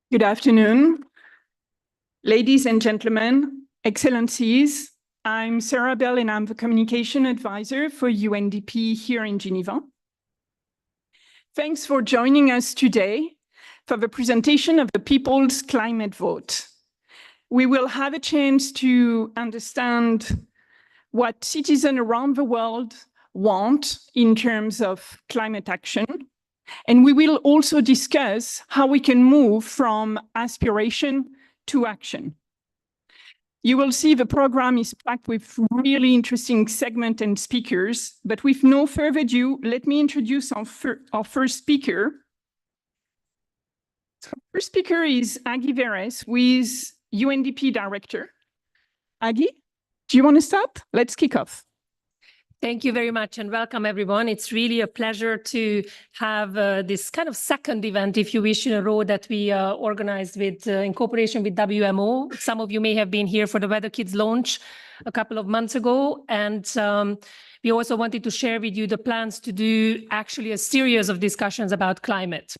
Good afternoon, ladies and gentlemen, excellencies. I'm Sarah Bell and I'm the communication advisor for UNDP here in Geneva. Thanks for joining us today for the presentation of the People's Climate Vote. We will have a chance to understand what citizens around the world want in terms of climate action. And we will also discuss how we can move from aspiration to action. You will see the program is packed with really interesting segments and speakers, but with no further ado, let me introduce our first speaker. So our first speaker is Aggie Veres, who is UNDP Director. Aggie, do you want to start? Let's kick off. Thank you very much and welcome everyone. It's really a pleasure to have this kind of second event, if you wish, in a row that we organized with in cooperation with WMO. Some of you may have been here for the Weather Kids launch a couple of months ago. And we also wanted to share with you the plans to do actually a series of discussions about climate.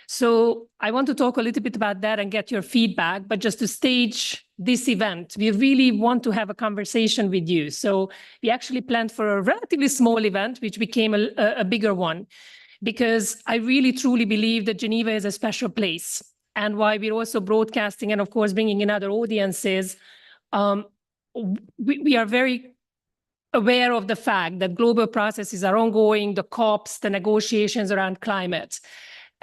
So I want to talk a little bit about that and get your feedback, but just to stage this event, we really want to have a conversation with you. So we actually planned for a relatively small event, which became a bigger one, because I really truly believe that Geneva is a special place. And why we're also broadcasting and of course bringing in other audiences, we are very aware of the fact that global processes are ongoing, the COPs, the negotiations around climate.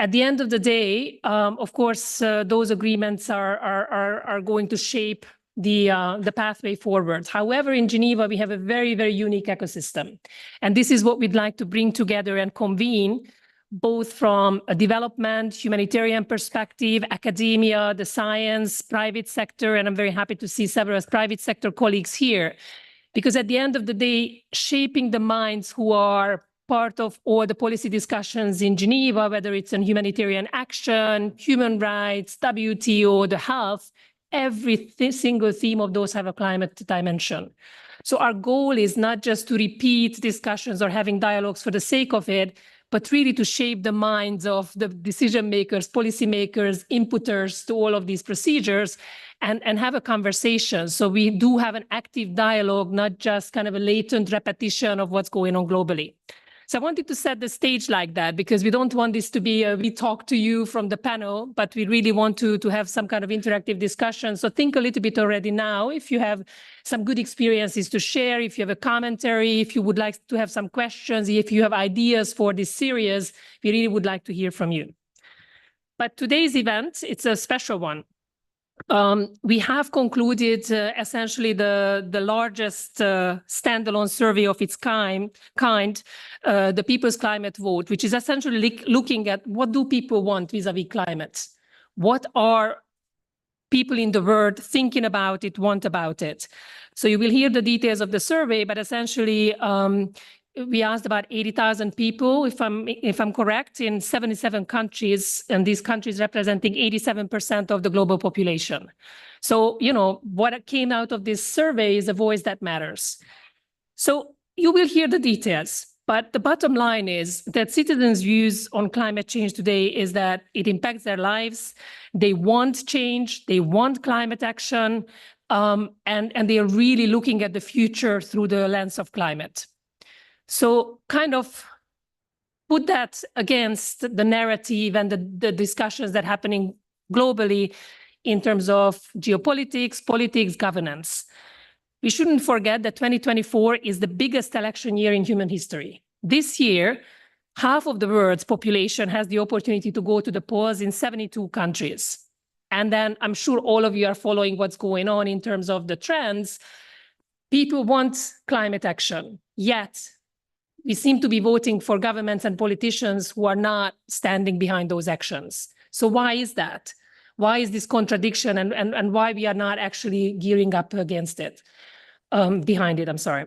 At the end of the day, of course, those agreements are going to shape the pathway forward. However, in Geneva, we have a very, very unique ecosystem. And this is what we'd like to bring together and convene, both from a development, humanitarian perspective, academia, the science, private sector, and I'm very happy to see several private sector colleagues here. Because at the end of the day, shaping the minds who are part of all the policy discussions in Geneva, whether it's on humanitarian action, human rights, WTO, the health, every single theme of those have a climate dimension. So our goal is not just to repeat discussions or having dialogues for the sake of it, but really to shape the minds of the decision makers, policy makers, inputters to all of these procedures and have a conversation. So we do have an active dialogue, not just kind of a latent repetition of what's going on globally. So I wanted to set the stage like that because we don't want this to be we talk to you from the panel, but we really want to have some kind of interactive discussion. So think a little bit already now if you have some good experiences to share, if you have a commentary, if you would like to have some questions, if you have ideas for this series, we really would like to hear from you. But today's event, it's a special one. We have concluded essentially the largest standalone survey of its kind, the People's Climate Vote, which is essentially looking at what do people want vis-a-vis climate? What are people in the world thinking about it, want about it? So you will hear the details of the survey, but essentially we asked about 80,000 people, if I'm correct, in 77 countries, and these countries representing 87% of the global population. So, you know, what came out of this survey is a voice that matters. So you will hear the details, but the bottom line is that citizens' views on climate change today is that it impacts their lives. They want change, they want climate action, and they are really looking at the future through the lens of climate. So kind of put that against the narrative and the discussions that are happening globally in terms of geopolitics, politics, governance. We shouldn't forget that 2024 is the biggest election year in human history. This year, half of the world's population has the opportunity to go to the polls in 72 countries. And then I'm sure all of you are following what's going on in terms of the trends. People want climate action, yet we seem to be voting for governments and politicians who are not standing behind those actions. So why is that? Why is this contradiction and why we are not actually gearing up against it, behind it, I'm sorry.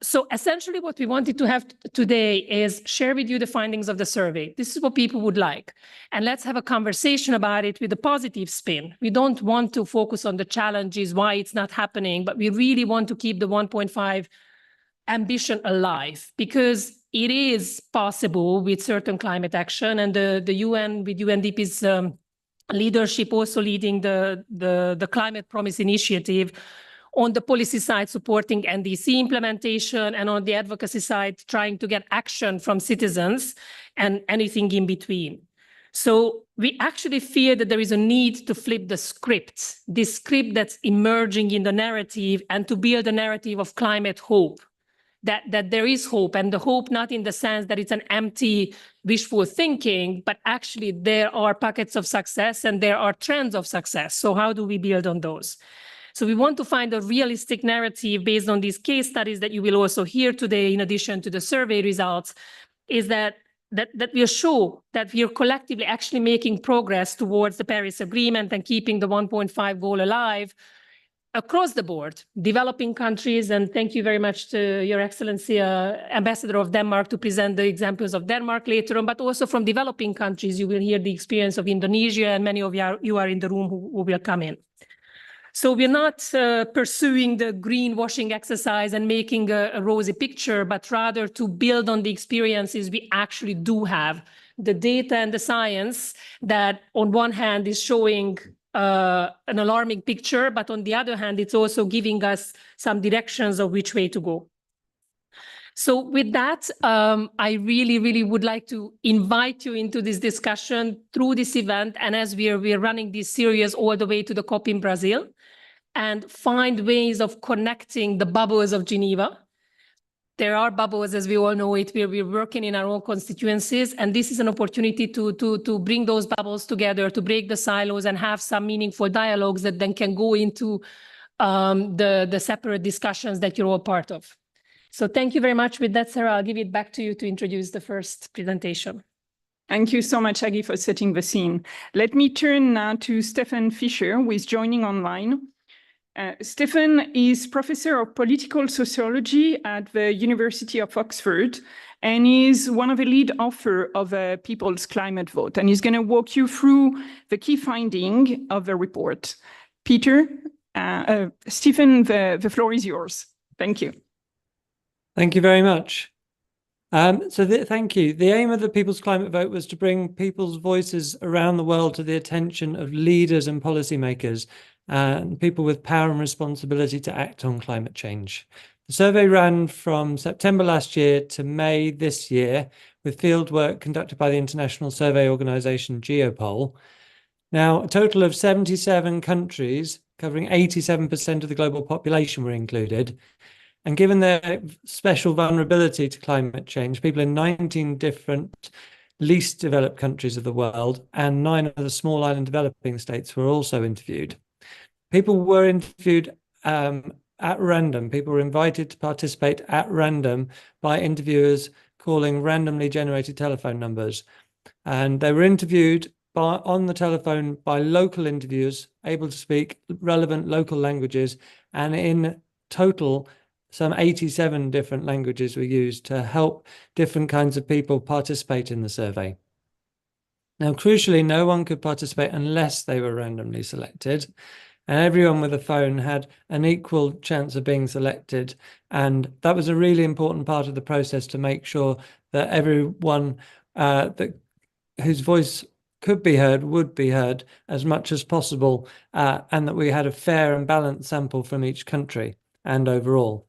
So essentially what we wanted to have today is share with you the findings of the survey. This is what people would like. And let's have a conversation about it with a positive spin. We don't want to focus on the challenges, why it's not happening, but we really want to keep the 1.5 ambition alive, because it is possible with certain climate action, and the UN with UNDP's leadership, also leading the Climate Promise Initiative, on the policy side, supporting NDC implementation, and on the advocacy side, trying to get action from citizens and anything in between. So we actually fear that there is a need to flip the script, this script that's emerging in the narrative, and to build a narrative of climate hope, that there is hope, and the hope not in the sense that it's an empty wishful thinking, but actually there are pockets of success and there are trends of success. So how do we build on those? So we want to find a realistic narrative based on these case studies that you will also hear today, in addition to the survey results, is that will show that we are collectively actually making progress towards the Paris Agreement and keeping the 1.5 goal alive across the board, developing countries. And thank you very much to Your Excellency, Ambassador of Denmark, to present the examples of Denmark later on, but also from developing countries. You will hear the experience of Indonesia, and many of you are in the room who will come in. So we're not pursuing the greenwashing exercise and making a rosy picture, but rather to build on the experiences we actually do have, the data and the science that on one hand is showing an alarming picture, but on the other hand, it's also giving us some directions of which way to go. So with that, I really would like to invite you into this discussion through this event, and as we are running this series all the way to the COP in Brazil, and find ways of connecting the bubbles of Geneva. There are bubbles, as we all know it, where we're working in our own constituencies, and this is an opportunity to bring those bubbles together, to break the silos and have some meaningful dialogues that then can go into the separate discussions that you're all part of. So thank you very much. With that, Sarah, I'll give it back to you to introduce the first presentation. Thank you so much, Aggie, for setting the scene. Let me turn now to Stefan Fischer, who is joining online. Stefan is Professor of Political Sociology at the University of Oxford and is one of the lead authors of a People's Climate Vote. And he's going to walk you through the key finding of the report. Stefan, the floor is yours. Thank you. Thank you very much. Thank you. The aim of the People's Climate Vote was to bring people's voices around the world to the attention of leaders and policymakers and people with power and responsibility to act on climate change. The survey ran from September last year to May this year, with fieldwork conducted by the international survey organization Geopol. Now, a total of 77 countries, covering 87% of the global population, were included. And given their special vulnerability to climate change, people in 19 different least developed countries of the world and 9 of the small island developing states were also interviewed. People were interviewed at random. People were invited to participate at random by interviewers calling randomly generated telephone numbers. And they were interviewed on the telephone by local interviewers able to speak relevant local languages. And in total, some 87 different languages were used to help different kinds of people participate in the survey. Now, crucially, no one could participate unless they were randomly selected. And everyone with a phone had an equal chance of being selected. And that was a really important part of the process to make sure that everyone whose voice could be heard would be heard as much as possible, and that we had a fair and balanced sample from each country and overall.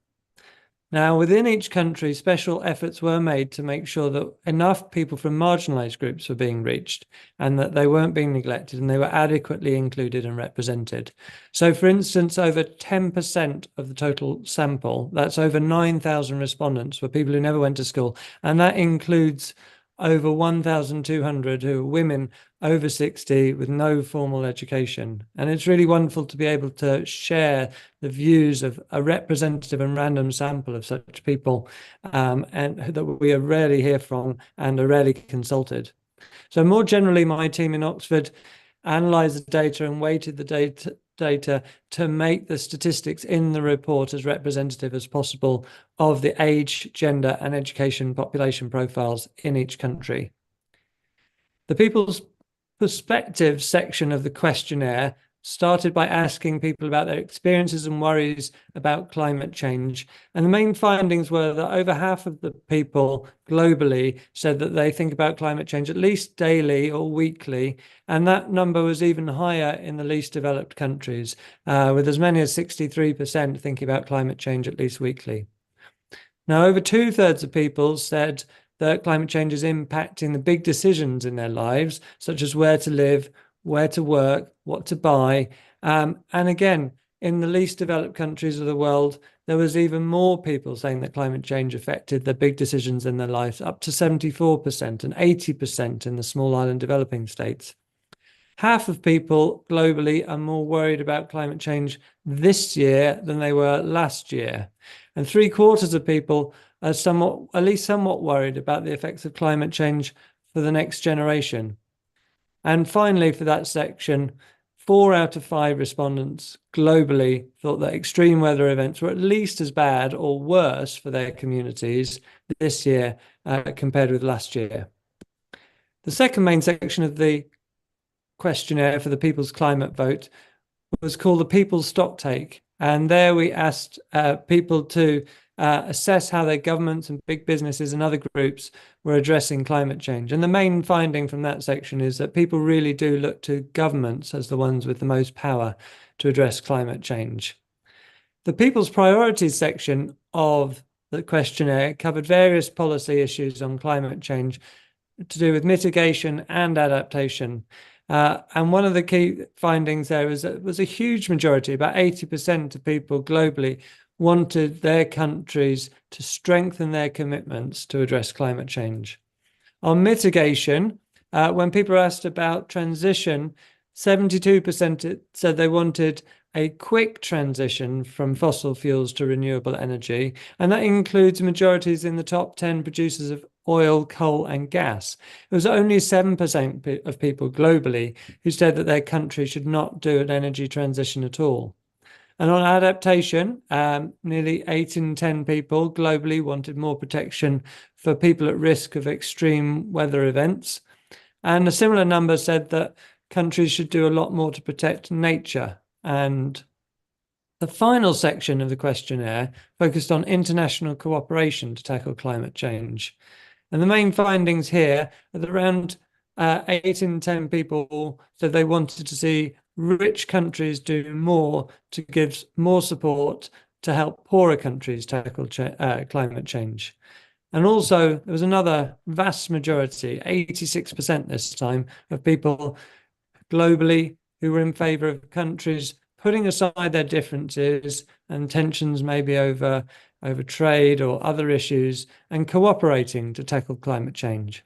Now, within each country, special efforts were made to make sure that enough people from marginalized groups were being reached and that they weren't being neglected and they were adequately included and represented. So, for instance, over 10% of the total sample, that's over 9,000 respondents, were people who never went to school. And that includes over 1,200 who are women over 60 with no formal education. And it's really wonderful to be able to share the views of a representative and random sample of such people, and that we are rarely hear from and are rarely consulted. So more generally, my team in Oxford analysed the data and weighted the data to make the statistics in the report as representative as possible of the age, gender and education population profiles in each country. The People's Perspectives section of the questionnaire started by asking people about their experiences and worries about climate change. And the main findings were that over half of the people globally said that they think about climate change at least daily or weekly. And that number was even higher in the least developed countries, with as many as 63% thinking about climate change at least weekly. Now, over 2/3 of people said that climate change is impacting the big decisions in their lives, such as where to live, where to work, what to buy. And again, in the least developed countries of the world, there was even more people saying that climate change affected the big decisions in their lives, up to 74% and 80% in the small island developing states. Half of people globally are more worried about climate change this year than they were last year. And 3/4 of people are at least somewhat worried about the effects of climate change for the next generation. And finally, for that section, 4 out of 5 respondents globally thought that extreme weather events were at least as bad or worse for their communities this year compared with last year. The second main section of the questionnaire for the People's Climate Vote was called the People's Stocktake. And there we asked people to assess how their governments and big businesses and other groups were addressing climate change. And the main finding from that section is that people really do look to governments as the ones with the most power to address climate change. The People's Priorities section of the questionnaire covered various policy issues on climate change to do with mitigation and adaptation. And one of the key findings there was that it was a huge majority, about 80% of people globally wanted their countries to strengthen their commitments to address climate change. On mitigation, when people were asked about transition, 72% said they wanted a quick transition from fossil fuels to renewable energy, and that includes majorities in the top 10 producers of oil, coal, and gas. It was only 7% of people globally who said that their country should not do an energy transition at all. And on adaptation, nearly 8 in 10 people globally wanted more protection for people at risk of extreme weather events. And a similar number said that countries should do a lot more to protect nature. And the final section of the questionnaire focused on international cooperation to tackle climate change. And the main findings here are that around 8 in 10 people said they wanted to see rich countries do more to give more support to help poorer countries tackle climate change. And also, there was another vast majority, 86% this time, of people globally who were in favour of countries putting aside their differences and tensions maybe over trade or other issues and cooperating to tackle climate change.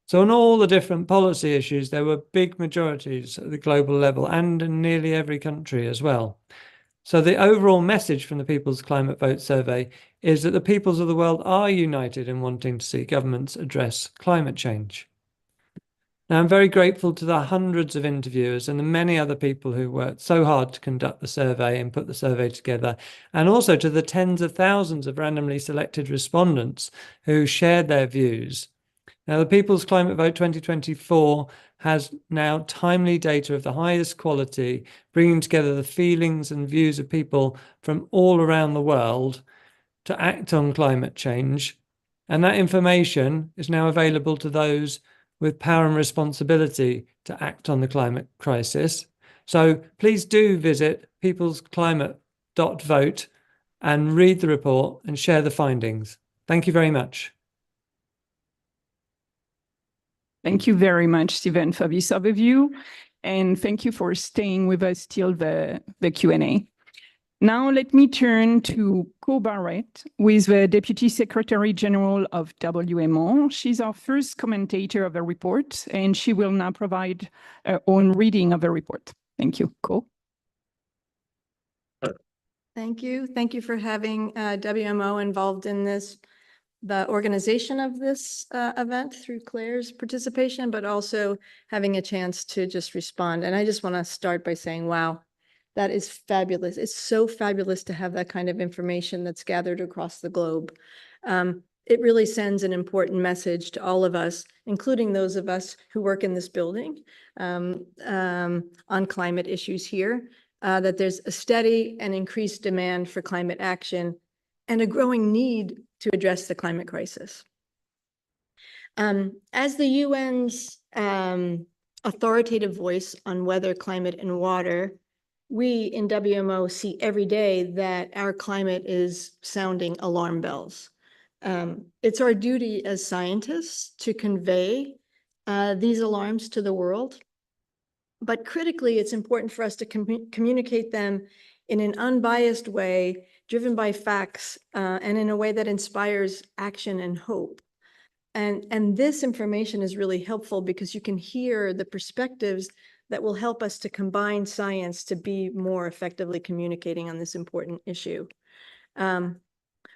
So on all the different policy issues, there were big majorities at the global level and in nearly every country as well. So the overall message from the People's Climate Vote survey is that the peoples of the world are united in wanting to see governments address climate change. Now, I'm very grateful to the hundreds of interviewers and the many other people who worked so hard to conduct the survey and put the survey together, and also to the tens of thousands of randomly selected respondents who shared their views. Now, the People's Climate Vote 2024 has now timely data of the highest quality, bringing together the feelings and views of people from all around the world to act on climate change. And that information is now available to those with power and responsibility to act on the climate crisis. So please do visit peoplesclimate.vote and read the report and share the findings. Thank you very much. Thank you very much, Stephen, for this overview. And thank you for staying with us till the Q&A. Now let me turn to Co Barrett, who is the Deputy Secretary General of WMO. She's our first commentator of the report, and she will now provide her own reading of the report. Thank you, Co. Thank you. Thank you for having WMO involved in the organization of this event through Claire's participation, but also having a chance to just respond. And I just want to start by saying, wow, that is fabulous. It's so fabulous to have that kind of information that's gathered across the globe. it really sends an important message to all of us, including those of us who work in this building on climate issues here, that there's a steady and increased demand for climate action and a growing need to address the climate crisis. As the UN's authoritative voice on weather, climate, and water, we in WMO see every day that our climate is sounding alarm bells. It's our duty as scientists to convey these alarms to the world. But critically, it's important for us to communicate them in an unbiased way, driven by facts, and in a way that inspires action and hope. And this information is really helpful because you can hear the perspectives that will help us to combine science to be more effectively communicating on this important issue.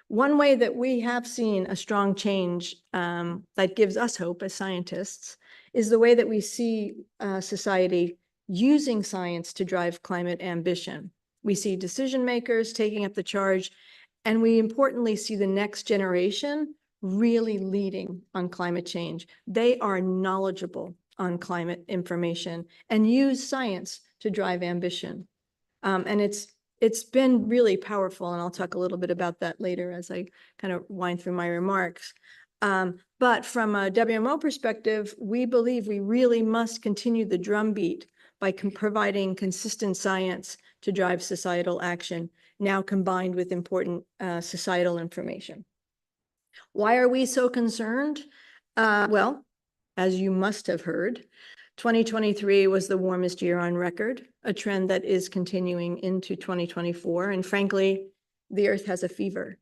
One way that we have seen a strong change that gives us hope as scientists is the way that we see society using science to drive climate ambition. We see decision makers taking up the charge, and we importantly see the next generation really leading on climate change. They are knowledgeable on climate information and use science to drive ambition. And it's been really powerful, and I'll talk a little bit about that later as I kind of wind through my remarks. But from a WMO perspective, we believe we really must continue the drumbeat by providing consistent science to drive societal action, now combined with important societal information. Why are we so concerned? Well, as you must have heard, 2023 was the warmest year on record, a trend that is continuing into 2024. And frankly, the Earth has a fever.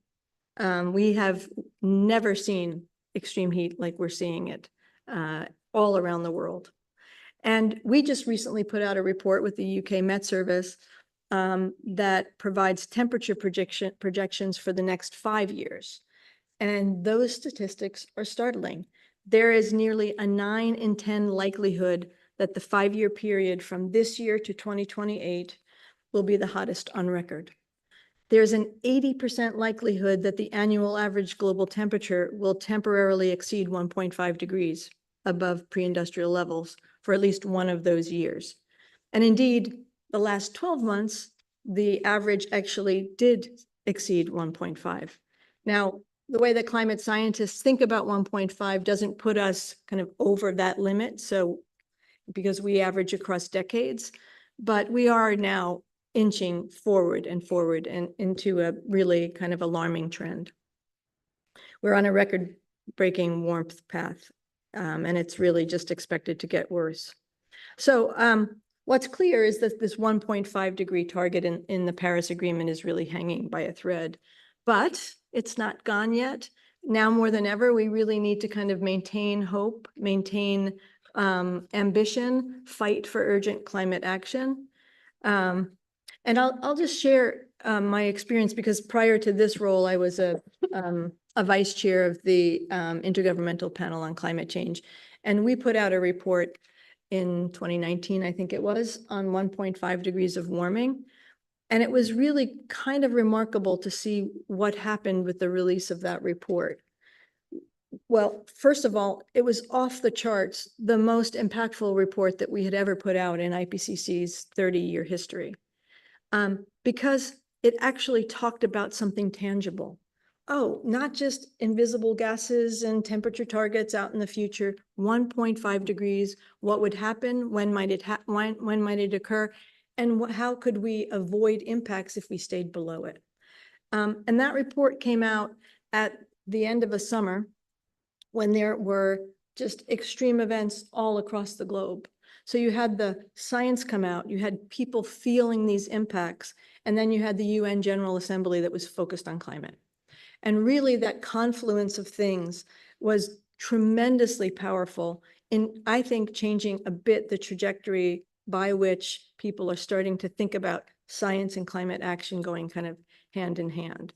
We have never seen extreme heat like we're seeing it all around the world. And we just recently put out a report with the UK Met Service that provides temperature projections for the next 5 years. And those statistics are startling. There is nearly a 9 in 10 likelihood that the 5-year period from this year to 2028 will be the hottest on record. There's an 80% likelihood that the annual average global temperature will temporarily exceed 1.5 degrees above pre-industrial levels for at least one of those years. And indeed, the last 12 months, the average actually did exceed 1.5. Now, the way that climate scientists think about 1.5 doesn't put us kind of over that limit, so because we average across decades, but we are now inching forward and into a really kind of alarming trend. We're on a record-breaking warmth path, and it's really just expected to get worse. So what's clear is that this 1.5 degree target in the Paris Agreement is really hanging by a thread, but it's not gone yet. Now more than ever, we really need to kind of maintain hope, maintain ambition, fight for urgent climate action. And I'll just share my experience, because prior to this role, I was a vice chair of the Intergovernmental Panel on Climate Change. And we put out a report in 2019, I think it was, on 1.5 degrees of warming. And it was really kind of remarkable to see what happened with the release of that report. Well, first of all, it was off the charts, the most impactful report that we had ever put out in IPCC's 30-year history, because it actually talked about something tangible. Oh, not just invisible gases and temperature targets out in the future, 1.5 degrees, what would happen, when might it occur? And how could we avoid impacts if we stayed below it? And that report came out at the end of a summer when there were just extreme events all across the globe. So you had the science come out, you had people feeling these impacts, and then you had the UN General Assembly that was focused on climate. And really that confluence of things was tremendously powerful in, I think, changing a bit the trajectory by which people are starting to think about science and climate action going kind of hand in hand.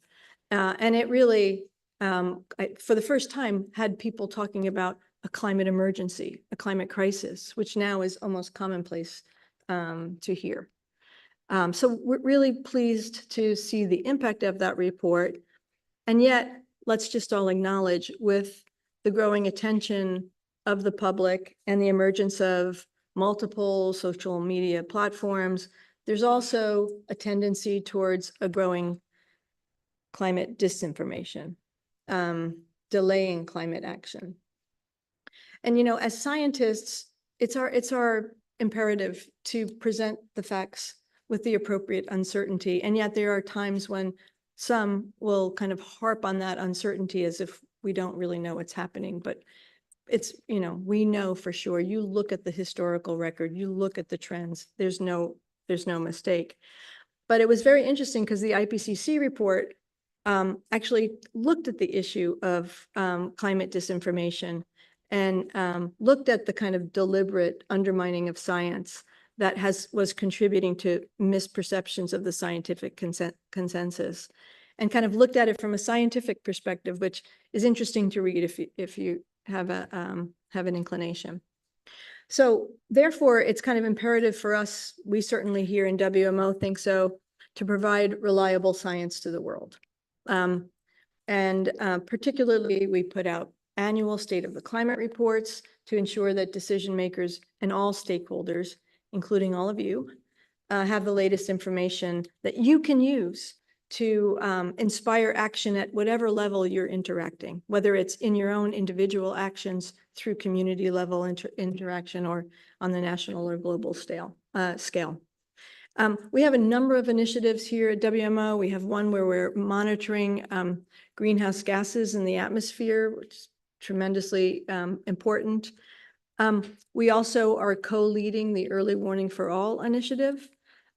And it really, for the first time, had people talking about a climate emergency, a climate crisis, which now is almost commonplace to hear. So we're really pleased to see the impact of that report. And yet let's just all acknowledge, with the growing attention of the public and the emergence of multiple social media platforms, there's also a tendency towards a growing climate disinformation, delaying climate action. And, as scientists, it's our imperative to present the facts with the appropriate uncertainty. And yet there are times when some will kind of harp on that uncertainty as if we don't really know what's happening. But it's, we know for sure. You look at the historical record, you look at the trends, there's no mistake. But it was very interesting because the IPCC report actually looked at the issue of climate disinformation and looked at the kind of deliberate undermining of science that was contributing to misperceptions of the scientific consensus, and kind of looked at it from a scientific perspective, which is interesting to read if you have an inclination. So therefore, it's kind of imperative for us, we certainly here in WMO think so, to provide reliable science to the world. Particularly, we put out annual State of the Climate reports to ensure that decision makers and all stakeholders, including all of you, have the latest information that you can use to inspire action at whatever level you're interacting, whether it's in your own individual actions through community level interaction or on the national or global scale. We have a number of initiatives here at WMO. We have one where we're monitoring greenhouse gases in the atmosphere, which is tremendously important. We also are co-leading the Early Warning for All initiative,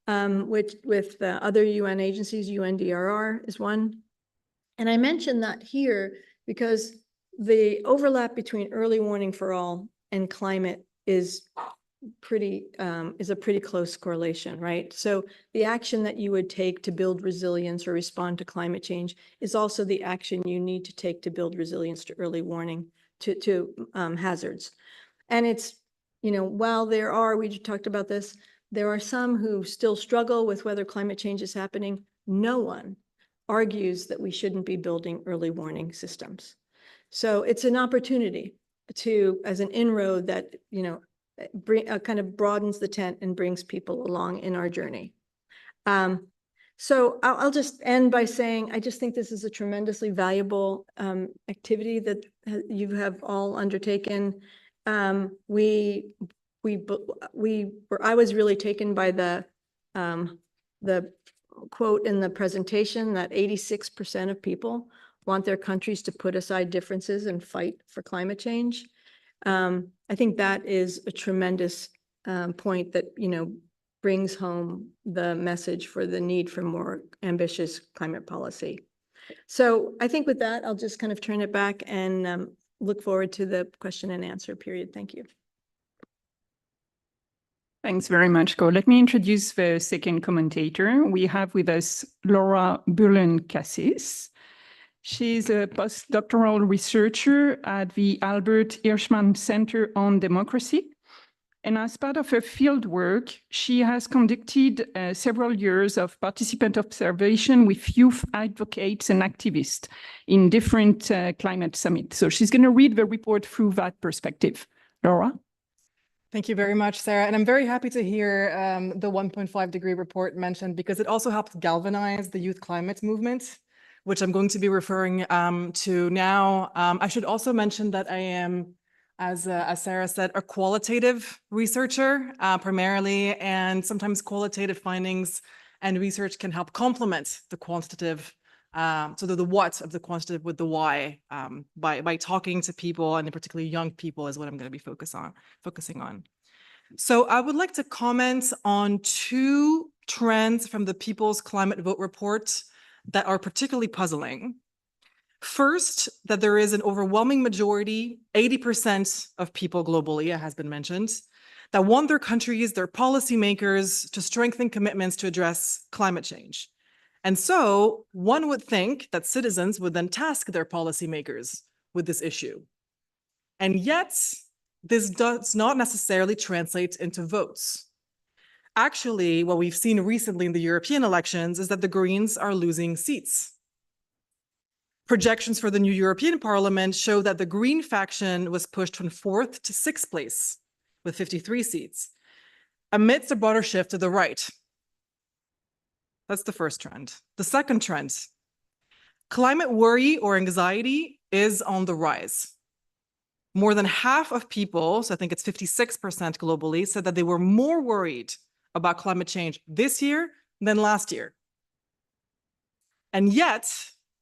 which with other UN agencies. UNDRR is one. And I mention that here because the overlap between Early Warning for All and climate is a pretty close correlation, right? So the action that you would take to build resilience or respond to climate change is also the action you need to take to build resilience to early warning to hazards. And it's, while we talked about this, there are some who still struggle with whether climate change is happening. No one argues that we shouldn't be building early warning systems. So it's an opportunity as an inroad that, kind of broadens the tent and brings people along in our journey. So I'll just end by saying, I just think this is a tremendously valuable activity that you have all undertaken. I was really taken by the quote in the presentation that 86% of people want their countries to put aside differences and fight for climate change. I think that is a tremendous point that, brings home the message for the need for more ambitious climate policy. So I think with that, I'll just kind of turn it back and look forward to the question and answer period. Thank you. Thanks very much, Ko. Let me introduce the second commentator. We have with us Laura Bullen-Cassis. She's a postdoctoral researcher at the Albert Hirschman Center on Democracy. And as part of her field work, she has conducted several years of participant observation with youth advocates and activists in different climate summits. So she's going to read the report through that perspective. Laura? Thank you very much, Sarah. And I'm very happy to hear the 1.5 degree report mentioned, because it also helped galvanize the youth climate movement, which I'm going to be referring to now. I should also mention that I am, as Sarah said, a qualitative researcher primarily, and sometimes qualitative findings and research can help complement the quantitative, so the what of the quantitative with the why, by talking to people, and particularly young people is what I'm going to be focusing on. So I would like to comment on two trends from the People's Climate Vote report that are particularly puzzling. First, that there is an overwhelming majority, 80% of people globally, it has been mentioned, that want their countries, their policymakers to strengthen commitments to address climate change. And so one would think that citizens would then task their policymakers with this issue. And yet, this does not necessarily translate into votes. Actually, what we've seen recently in the European elections is that the Greens are losing seats. Projections for the new European Parliament show that the Green faction was pushed from 4th to 6th place with 53 seats, amidst a broader shift to the right. That's the first trend. The second trend, climate worry or anxiety is on the rise. More than half of people, so I think it's 56% globally, said that they were more worried about climate change this year than last year. And yet,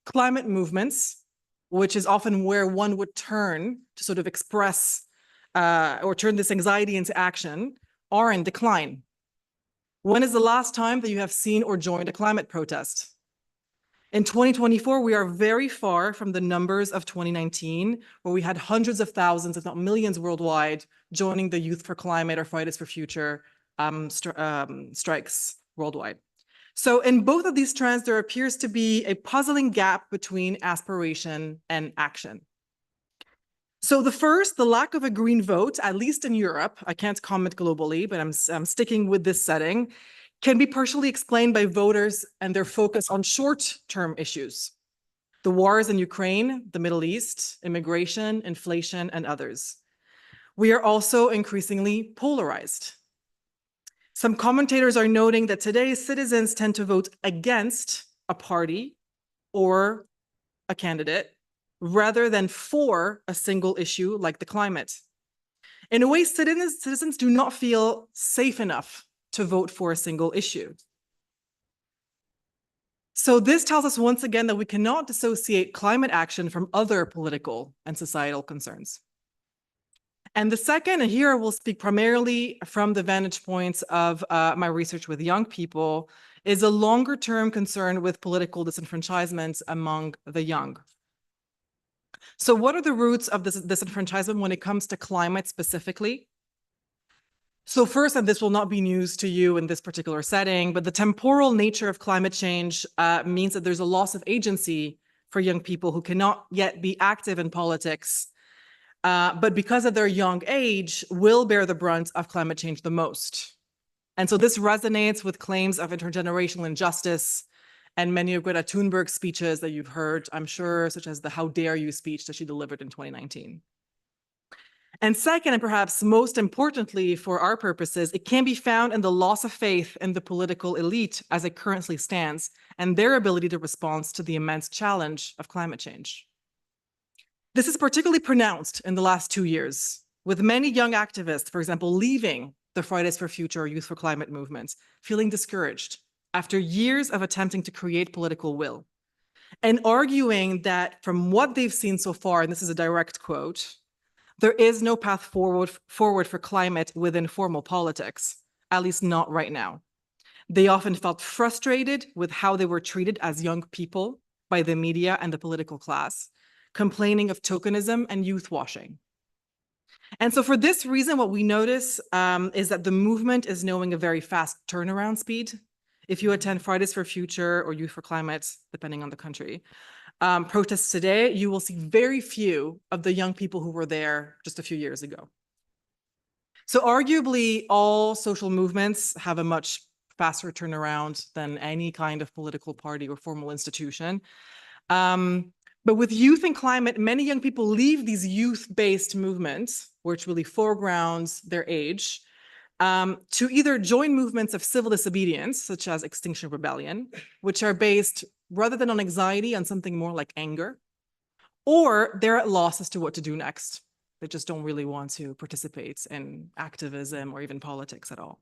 climate movements, which is often where one would turn to sort of express or turn this anxiety into action, are in decline. When is the last time that you have seen or joined a climate protest? In 2024, we are very far from the numbers of 2019, where we had hundreds of thousands, if not millions worldwide, joining the Youth for Climate or Fridays for Future strikes worldwide. So in both of these trends, there appears to be a puzzling gap between aspiration and action. So the first, the lack of a green vote, at least in Europe, I can't comment globally, but I'm sticking with this setting, can be partially explained by voters and their focus on short-term issues. The wars in Ukraine, the Middle East, immigration, inflation, and others. We are also increasingly polarized. Some commentators are noting that today's citizens tend to vote against a party or a candidate rather than for a single issue like the climate. In a way, citizens do not feel safe enough to vote for a single issue. So this tells us once again that we cannot dissociate climate action from other political and societal concerns. And the second, and here I will speak primarily from the vantage points of my research with young people, is a longer-term concern with political disenfranchisement among the young. So what are the roots of this disenfranchisement when it comes to climate specifically? So first, and this will not be news to you in this particular setting, but the temporal nature of climate change means that there's a loss of agency for young people who cannot yet be active in politics, but because of their young age, will bear the brunt of climate change the most. And so this resonates with claims of intergenerational injustice and many of Greta Thunberg's speeches that you've heard, I'm sure, such as the How Dare You speech that she delivered in 2019. And second, and perhaps most importantly for our purposes, it can be found in the loss of faith in the political elite as it currently stands and their ability to respond to the immense challenge of climate change. This is particularly pronounced in the last 2 years, with many young activists, for example, leaving the Fridays for Future or Youth for Climate movements, feeling discouraged after years of attempting to create political will, and arguing that from what they've seen so far, and this is a direct quote, there is no path forward for climate within formal politics, at least not right now. They often felt frustrated with how they were treated as young people by the media and the political class, complaining of tokenism and youth washing. And so for this reason, what we notice is that the movement is knowing a very fast turnaround speed. If you attend Fridays for Future or Youth for Climate, depending on the country, protests today, you will see very few of the young people who were there just a few years ago. So arguably, all social movements have a much faster turnaround than any kind of political party or formal institution. But with youth and climate, many young people leave these youth-based movements, which really foregrounds their age, to either join movements of civil disobedience, such as Extinction Rebellion, which are based rather than on anxiety, on something more like anger, or they're at loss as to what to do next. They just don't really want to participate in activism or even politics at all.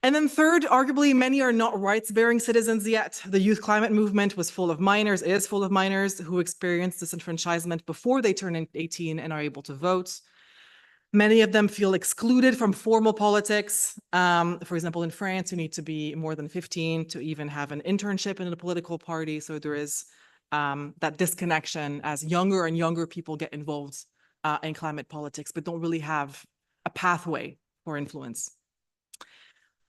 And then third, arguably, many are not rights-bearing citizens yet. The youth climate movement was full of minors, is full of minors who experienced disenfranchisement before they turn 18 and are able to vote. Many of them feel excluded from formal politics. For example, in France, you need to be more than 15 to even have an internship in a political party. So there is that disconnection as younger and younger people get involved in climate politics, but don't really have a pathway for influence.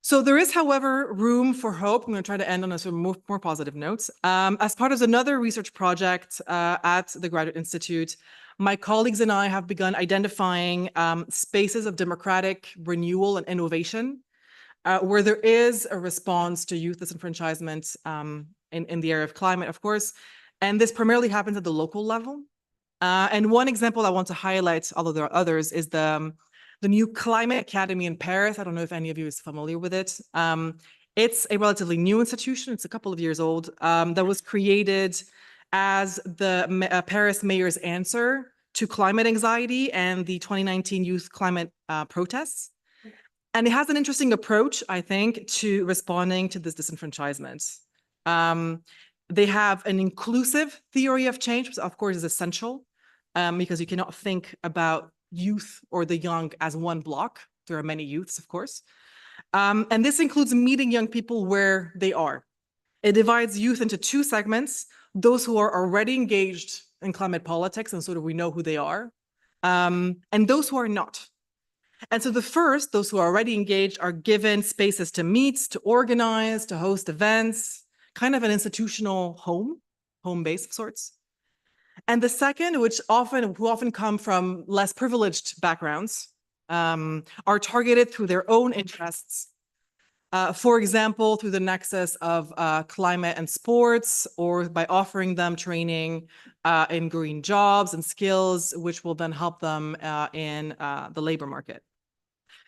So there is, however, room for hope. I'm going to try to end on a sort of more positive note. As part of another research project at the Graduate Institute, my colleagues and I have begun identifying spaces of democratic renewal and innovation where there is a response to youth disenfranchisement in the area of climate, of course, And this primarily happens at the local level. And one example I want to highlight, although there are others, is the new Climate Academy in Paris. I don't know if any of you is familiar with it. It's a relatively new institution. It's a couple of years old, that was created as the Paris mayor's answer to climate anxiety and the 2019 youth climate protests. And it has an interesting approach, I think, to responding to this disenfranchisement. They have an inclusive theory of change, which of course is essential, because you cannot think about youth or the young as one block. There are many youths, of course. And this includes meeting young people where they are. It divides youth into two segments: those who are already engaged in climate politics, and sort of we know who they are, and those who are not. And so the first, those who are already engaged, are given spaces to meet, to organize, to host events, kind of an institutional home base of sorts. And the second, who often come from less privileged backgrounds, are targeted through their own interests. For example, through the nexus of climate and sports, or by offering them training in green jobs and skills, which will then help them in the labor market.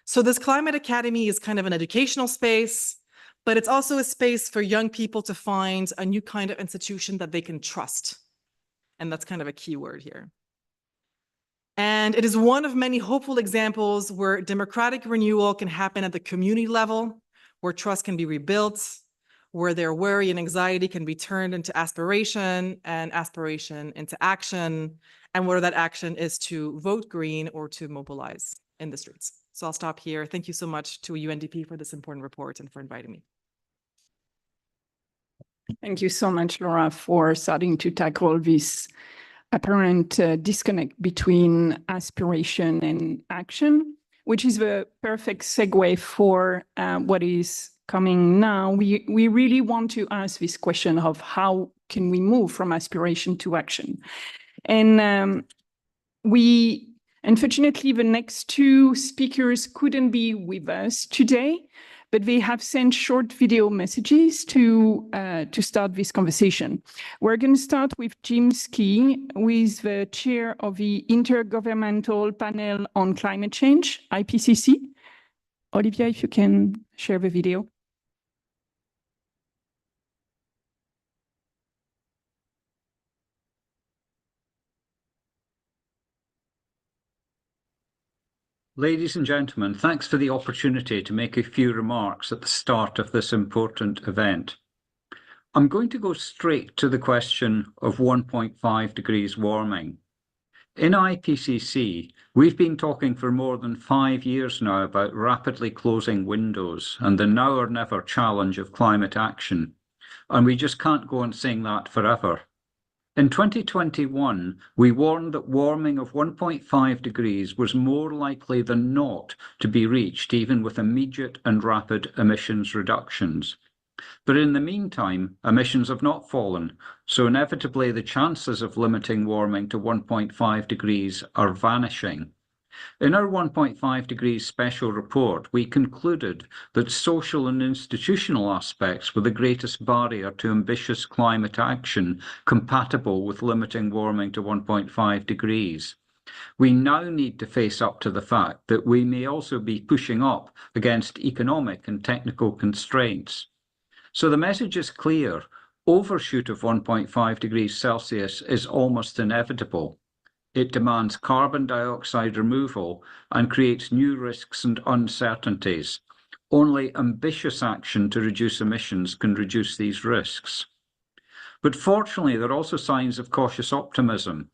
So this Climate Academy is kind of an educational space, but it's also a space for young people to find a new kind of institution that they can trust. And that's kind of a key word here. And it is one of many hopeful examples where democratic renewal can happen at the community level, where trust can be rebuilt, where their worry and anxiety can be turned into aspiration, and aspiration into action, and where that action is to vote green or to mobilize in the streets. So I'll stop here. Thank you so much to UNDP for this important report and for inviting me. Thank you so much, Laura, for starting to tackle this apparent disconnect between aspiration and action, which is the perfect segue for what is coming now. We really want to ask this question of how can we move from aspiration to action? And unfortunately, the next two speakers couldn't be with us today, but they have sent short video messages to start this conversation. We're going to start with Jim Ski, who is the chair of the Intergovernmental Panel on Climate Change, IPCC. Olivia, if you can share the video. Ladies and gentlemen, thanks for the opportunity to make a few remarks at the start of this important event. I'm going to go straight to the question of 1.5 degrees warming. In IPCC, we've been talking for more than 5 years now about rapidly closing windows and the now or never challenge of climate action, and we just can't go on saying that forever. In 2021, we warned that warming of 1.5 degrees was more likely than not to be reached, even with immediate and rapid emissions reductions. But in the meantime, emissions have not fallen, so inevitably the chances of limiting warming to 1.5 degrees are vanishing. In our 1.5 degrees special report, we concluded that social and institutional aspects were the greatest barrier to ambitious climate action compatible with limiting warming to 1.5 degrees. We now need to face up to the fact that we may also be pushing up against economic and technical constraints. So the message is clear: overshoot of 1.5 degrees Celsius is almost inevitable. It demands carbon dioxide removal and creates new risks and uncertainties. Only ambitious action to reduce emissions can reduce these risks. But fortunately, there are also signs of cautious optimism.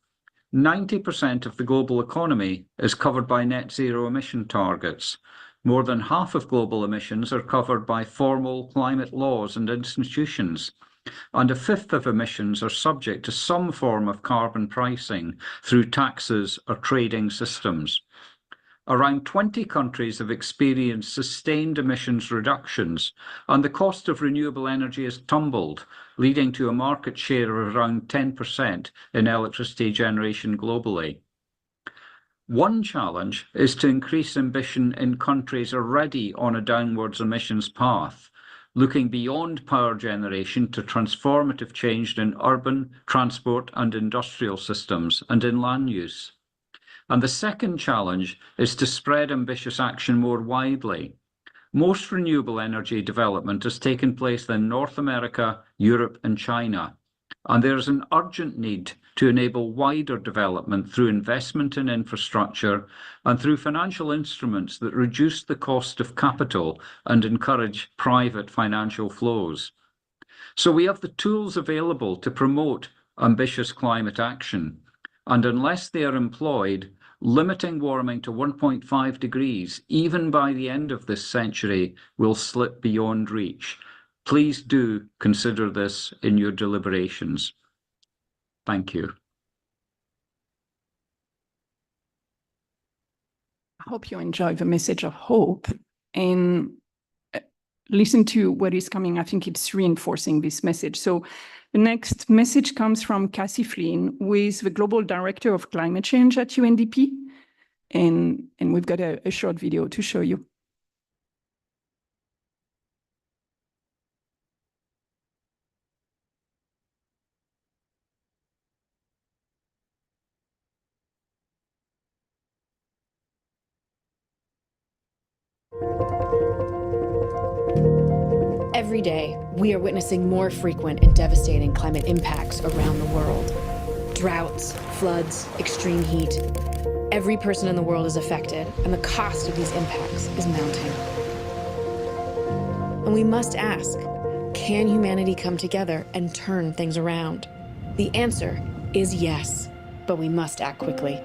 90% of the global economy is covered by net zero emission targets. More than half of global emissions are covered by formal climate laws and institutions. And a fifth of emissions are subject to some form of carbon pricing through taxes or trading systems. Around 20 countries have experienced sustained emissions reductions, and the cost of renewable energy has tumbled, leading to a market share of around 10% in electricity generation globally. One challenge is to increase ambition in countries already on a downwards emissions path. looking beyond power generation to transformative change in urban, transport and industrial systems and in land use. And the second challenge is to spread ambitious action more widely. Most renewable energy development has taken place in North America, Europe and China, and there is an urgent need to enable wider development through investment in infrastructure and through financial instruments that reduce the cost of capital and encourage private financial flows. So we have the tools available to promote ambitious climate action, and unless they are employed, limiting warming to 1.5 degrees, even by the end of this century, will slip beyond reach. Please do consider this in your deliberations. Thank you. I hope you enjoy the message of hope and listen to what is coming. I think it's reinforcing this message. So the next message comes from Cassie Flynn, who is the Global Director of Climate Change at UNDP. And we've got a short video to show you. Every day, we are witnessing more frequent and devastating climate impacts around the world. Droughts, floods, extreme heat. Every person in the world is affected, and the cost of these impacts is mounting. And we must ask, can humanity come together and turn things around? The answer is yes, but we must act quickly.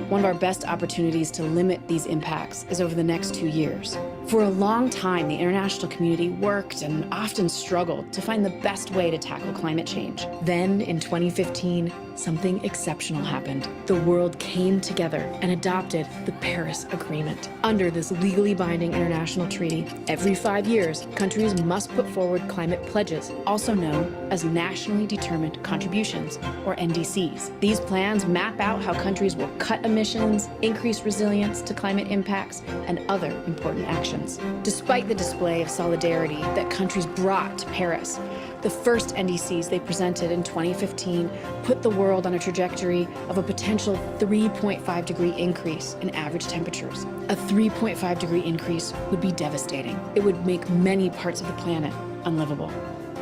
One of our best opportunities to limit these impacts is over the next 2 years. For a long time, the international community worked and often struggled to find the best way to tackle climate change. Then, in 2015, something exceptional happened. The world came together and adopted the Paris Agreement. Under this legally binding international treaty, every 5 years, countries must put forward climate pledges, also known as nationally determined contributions, or NDCs. These plans map out how countries will cut emissions, increase resilience to climate impacts, and other important actions. Despite the display of solidarity that countries brought to Paris, the first NDCs they presented in 2015 put the world on a trajectory of a potential 3.5 degree increase in average temperatures. A 3.5 degree increase would be devastating. It would make many parts of the planet unlivable.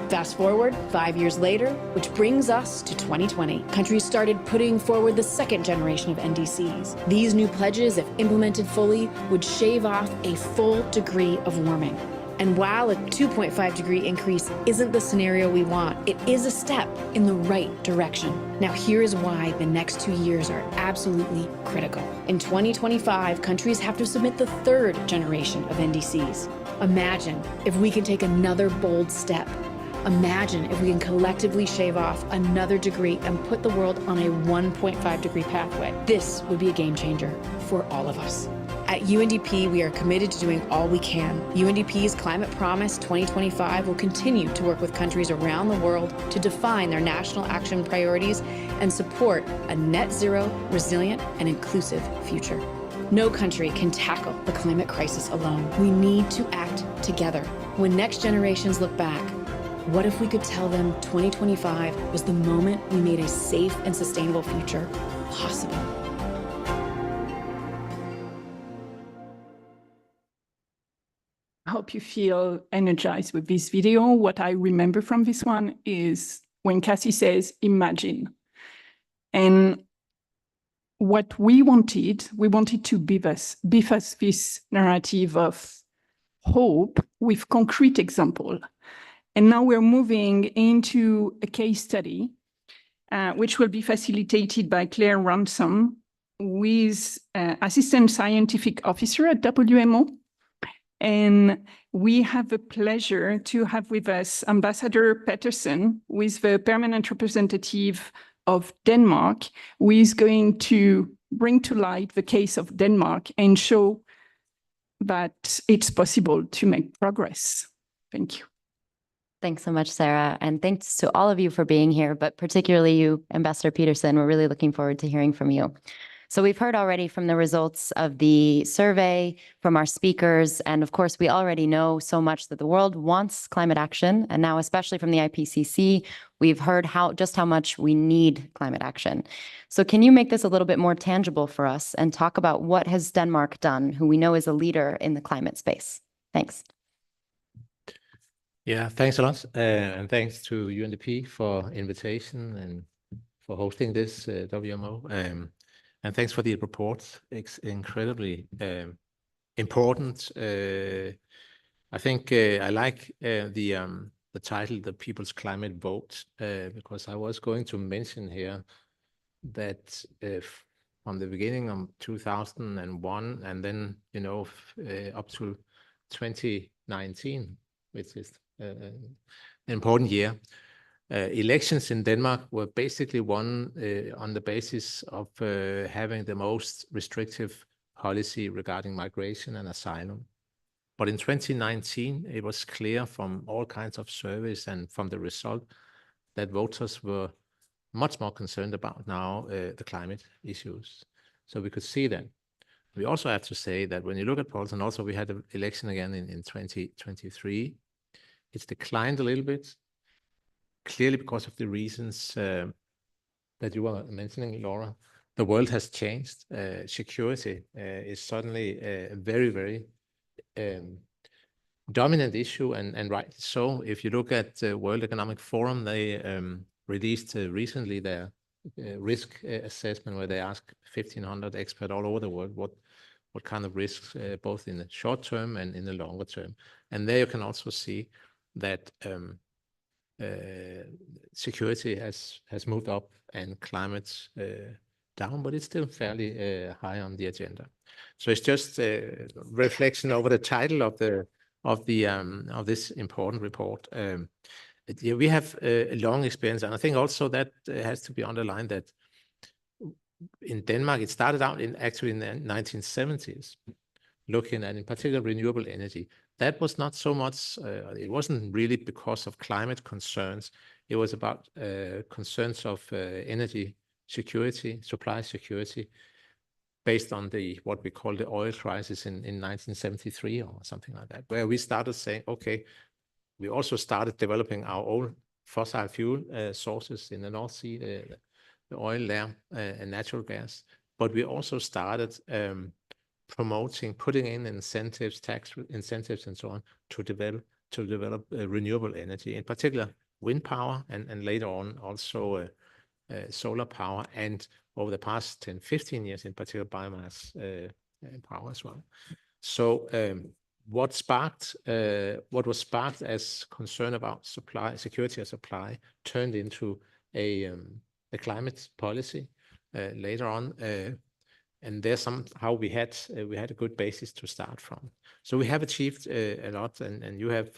Fast forward 5 years later, which brings us to 2020. Countries started putting forward the second generation of NDCs. These new pledges, if implemented fully, would shave off a full degree of warming. And while a 2.5 degree increase isn't the scenario we want, it is a step in the right direction. Now, here is why the next 2 years are absolutely critical. In 2025, countries have to submit the third generation of NDCs. Imagine if we can take another bold step. Imagine if we can collectively shave off another degree and put the world on a 1.5 degree pathway. This would be a game changer for all of us. At UNDP, we are committed to doing all we can. UNDP's Climate Promise 2025 will continue to work with countries around the world to define their national action priorities and support a net zero, resilient, and inclusive future. No country can tackle the climate crisis alone. We need to act together. When next generations look back, what if we could tell them 2025 was the moment we made a safe and sustainable future possible? I hope you feel energized with this video. What I remember from this one is when Cassie says, imagine. And what we wanted to beef us this narrative of hope with concrete example. And now we're moving into a case study, which will be facilitated by Claire Ransom, who is Assistant Scientific Officer at WMO. And we have the pleasure to have with us Ambassador Peterson, who is the permanent representative of Denmark, who is going to bring to light the case of Denmark and show that it's possible to make progress. Thank you. Thanks so much, Sarah. And thanks to all of you for being here, but particularly you, Ambassador Peterson. We're really looking forward to hearing from you. So we've heard already from the results of the survey, from our speakers, and of course, we already know so much that the world wants climate action. And now, especially from the IPCC, we've heard just how much we need climate action. So can you make this a little bit more tangible for us and talk about what has Denmark done, who we know is a leader in the climate space? Thanks. Yeah, thanks a lot. And thanks to UNDP for invitation and for hosting this WMO. And thanks for the report. It's incredibly important. I think I like the title, The People's Climate Vote, because I was going to mention here that from the beginning of 2001 and then, up to 2019, which is an important year, elections in Denmark were basically won on the basis of having the most restrictive policy regarding migration and asylum. But in 2019, it was clear from all kinds of surveys and from the result that voters were much more concerned about now the climate issues. So we could see that. We also have to say that when you look at polls, and also we had an election again in 2023, it's declined a little bit, clearly because of the reasons that you were mentioning, Laura. The world has changed. Security is suddenly a very, very dominant issue, and right so. If you look at the World Economic Forum, they released recently their risk assessment, where they asked 1,500 experts all over the world what kind of risks, both in the short term and in the longer term. And there you can also see that security has moved up and climate down, but it's still fairly high on the agenda. So it's just a reflection over the title of this important report. Yeah, we have a long experience, and I think also that has to be underlined that in Denmark it started out actually in the 1970s, looking at in particular renewable energy. That was not so much, it wasn't really because of climate concerns. It was about concerns of energy security, supply security, based on what we call the oil crisis in 1973 or something like that, where we started saying, okay, we also started developing our own fossil fuel sources in the North Sea, the oil there and natural gas. But we also started putting in incentives, tax incentives and so on, to develop renewable energy, in particular wind power, and later on also solar power, and over the past 10, 15 years, in particular biomass power as well. So what was sparked as concern about security of supply turned into a climate policy later on. And there's somehow we had a good basis to start from. So we have achieved a lot, and you have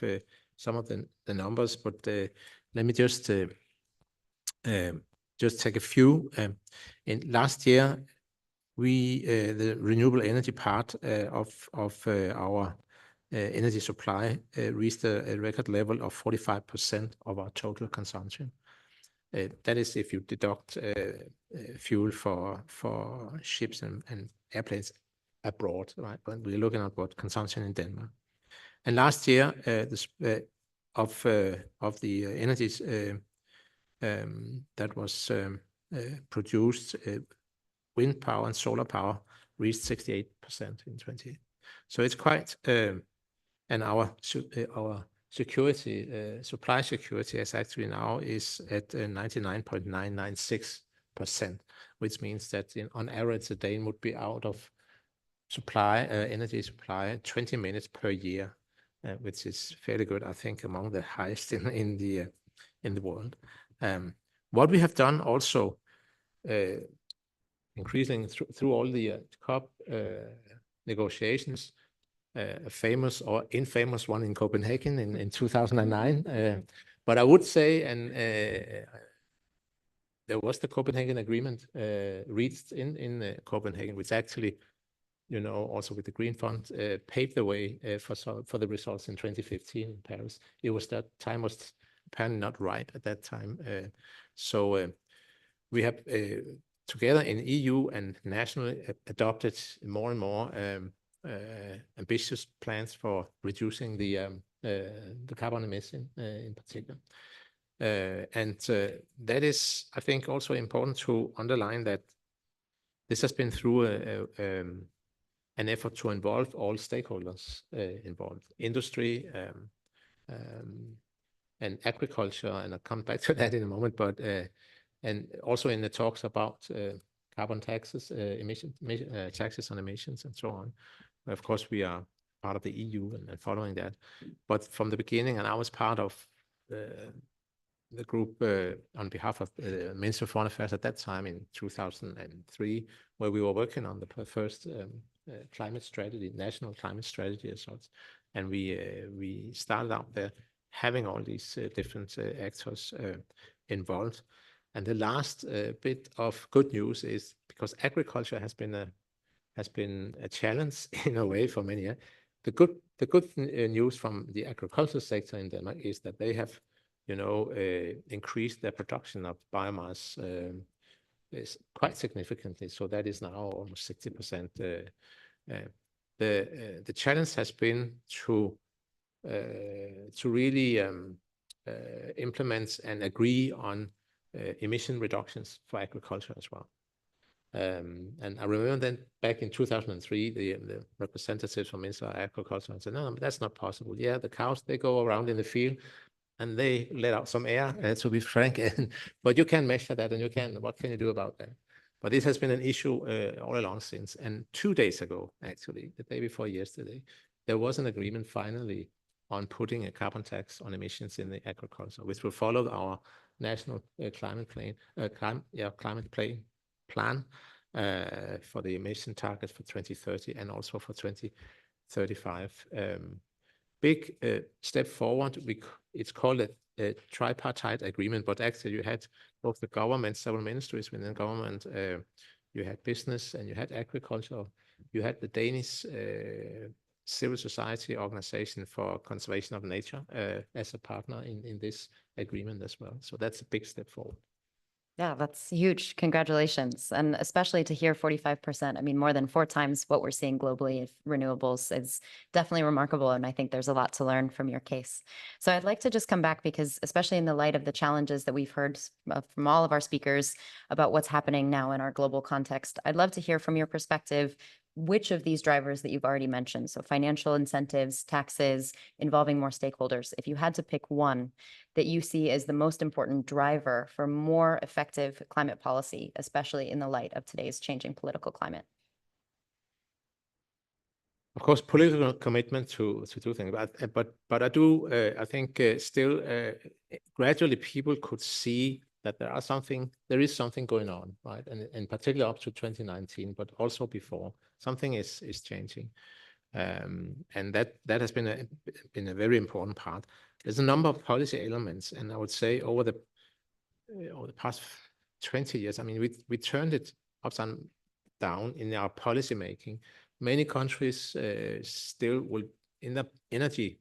some of the numbers, but let me just take a few. In last year, the renewable energy part of our energy supply reached a record level of 45% of our total consumption. That is if you deduct fuel for ships and airplanes abroad, right? But we're looking at what consumption in Denmark. And last year, of the energies that was produced, wind power and solar power reached 68% in 20. So it's quite, and our security, supply security is actually now is at 99.996%, which means that on average a Dane would be out of energy supply 20 minutes per year, which is fairly good, I think, among the highest in the world. What we have done also, increasing through all the COP negotiations, a famous or infamous one in Copenhagen in 2009. But I would say, and there was the Copenhagen Agreement reached in Copenhagen, which actually, also with the Green Fund, paved the way for the results in 2015 in Paris. That time was apparently not right at that time. So we have together in EU and nationally adopted more and more ambitious plans for reducing the carbon emission in particular. That is, I think, also important to underline that this has been through an effort to involve all stakeholders involved, industry and agriculture, and I'll come back to that in a moment, but and also in the talks about carbon taxes, taxes on emissions and so on. Of course, we are part of the EU and following that. But from the beginning, and I was part of the group on behalf of the Minister of Foreign Affairs at that time in 2003, where we were working on the first climate strategy, national climate strategy as such. And we started out there having all these different actors involved. And the last bit of good news is, because agriculture has been a challenge in a way for many years, the good news from the agricultural sector in Denmark is that they have, increased their production of biomass is quite significantly. So that is now almost 60%. The challenge has been to really implement and agree on emission reductions for agriculture as well. And I remember then back in 2003, the representatives from Minister of Agriculture said, no, that's not possible. Yeah, the cows, they go around in the field and they let out some air, to be frank, but you can measure that, and what can you do about that? But this has been an issue all along since. And 2 days ago, actually, the day before yesterday, there was an agreement finally on putting a carbon tax on emissions in the agriculture, which will follow our national climate plan for the emission target for 2030 and also for 2035. Big step forward. It's called a tripartite agreement, but actually you had both the government, several ministries within the government, you had business and you had agriculture, you had the Danish civil society organization for conservation of nature as a partner in this agreement as well. So that's a big step forward. Yeah, that's huge. Congratulations. And especially to hear 45%, I mean, more than 4 times what we're seeing globally of renewables is definitely remarkable. And I think there's a lot to learn from your case. So I'd like to just come back, because especially in the light of the challenges that we've heard from all of our speakers about what's happening now in our global context, I'd love to hear from your perspective, which of these drivers that you've already mentioned, so financial incentives, taxes, involving more stakeholders, if you had to pick one that you see as the most important driver for more effective climate policy, especially in the light of today's changing political climate? Of course, political commitment to do things, but I think still gradually people could see that there is something going on, right? And in particular up to 2019, but also before, something is changing. And that has been a very important part. There's a number of policy elements, and I would say over the past 20 years, I mean, we turned it upside down in our policy making. Many countries still will, in the energy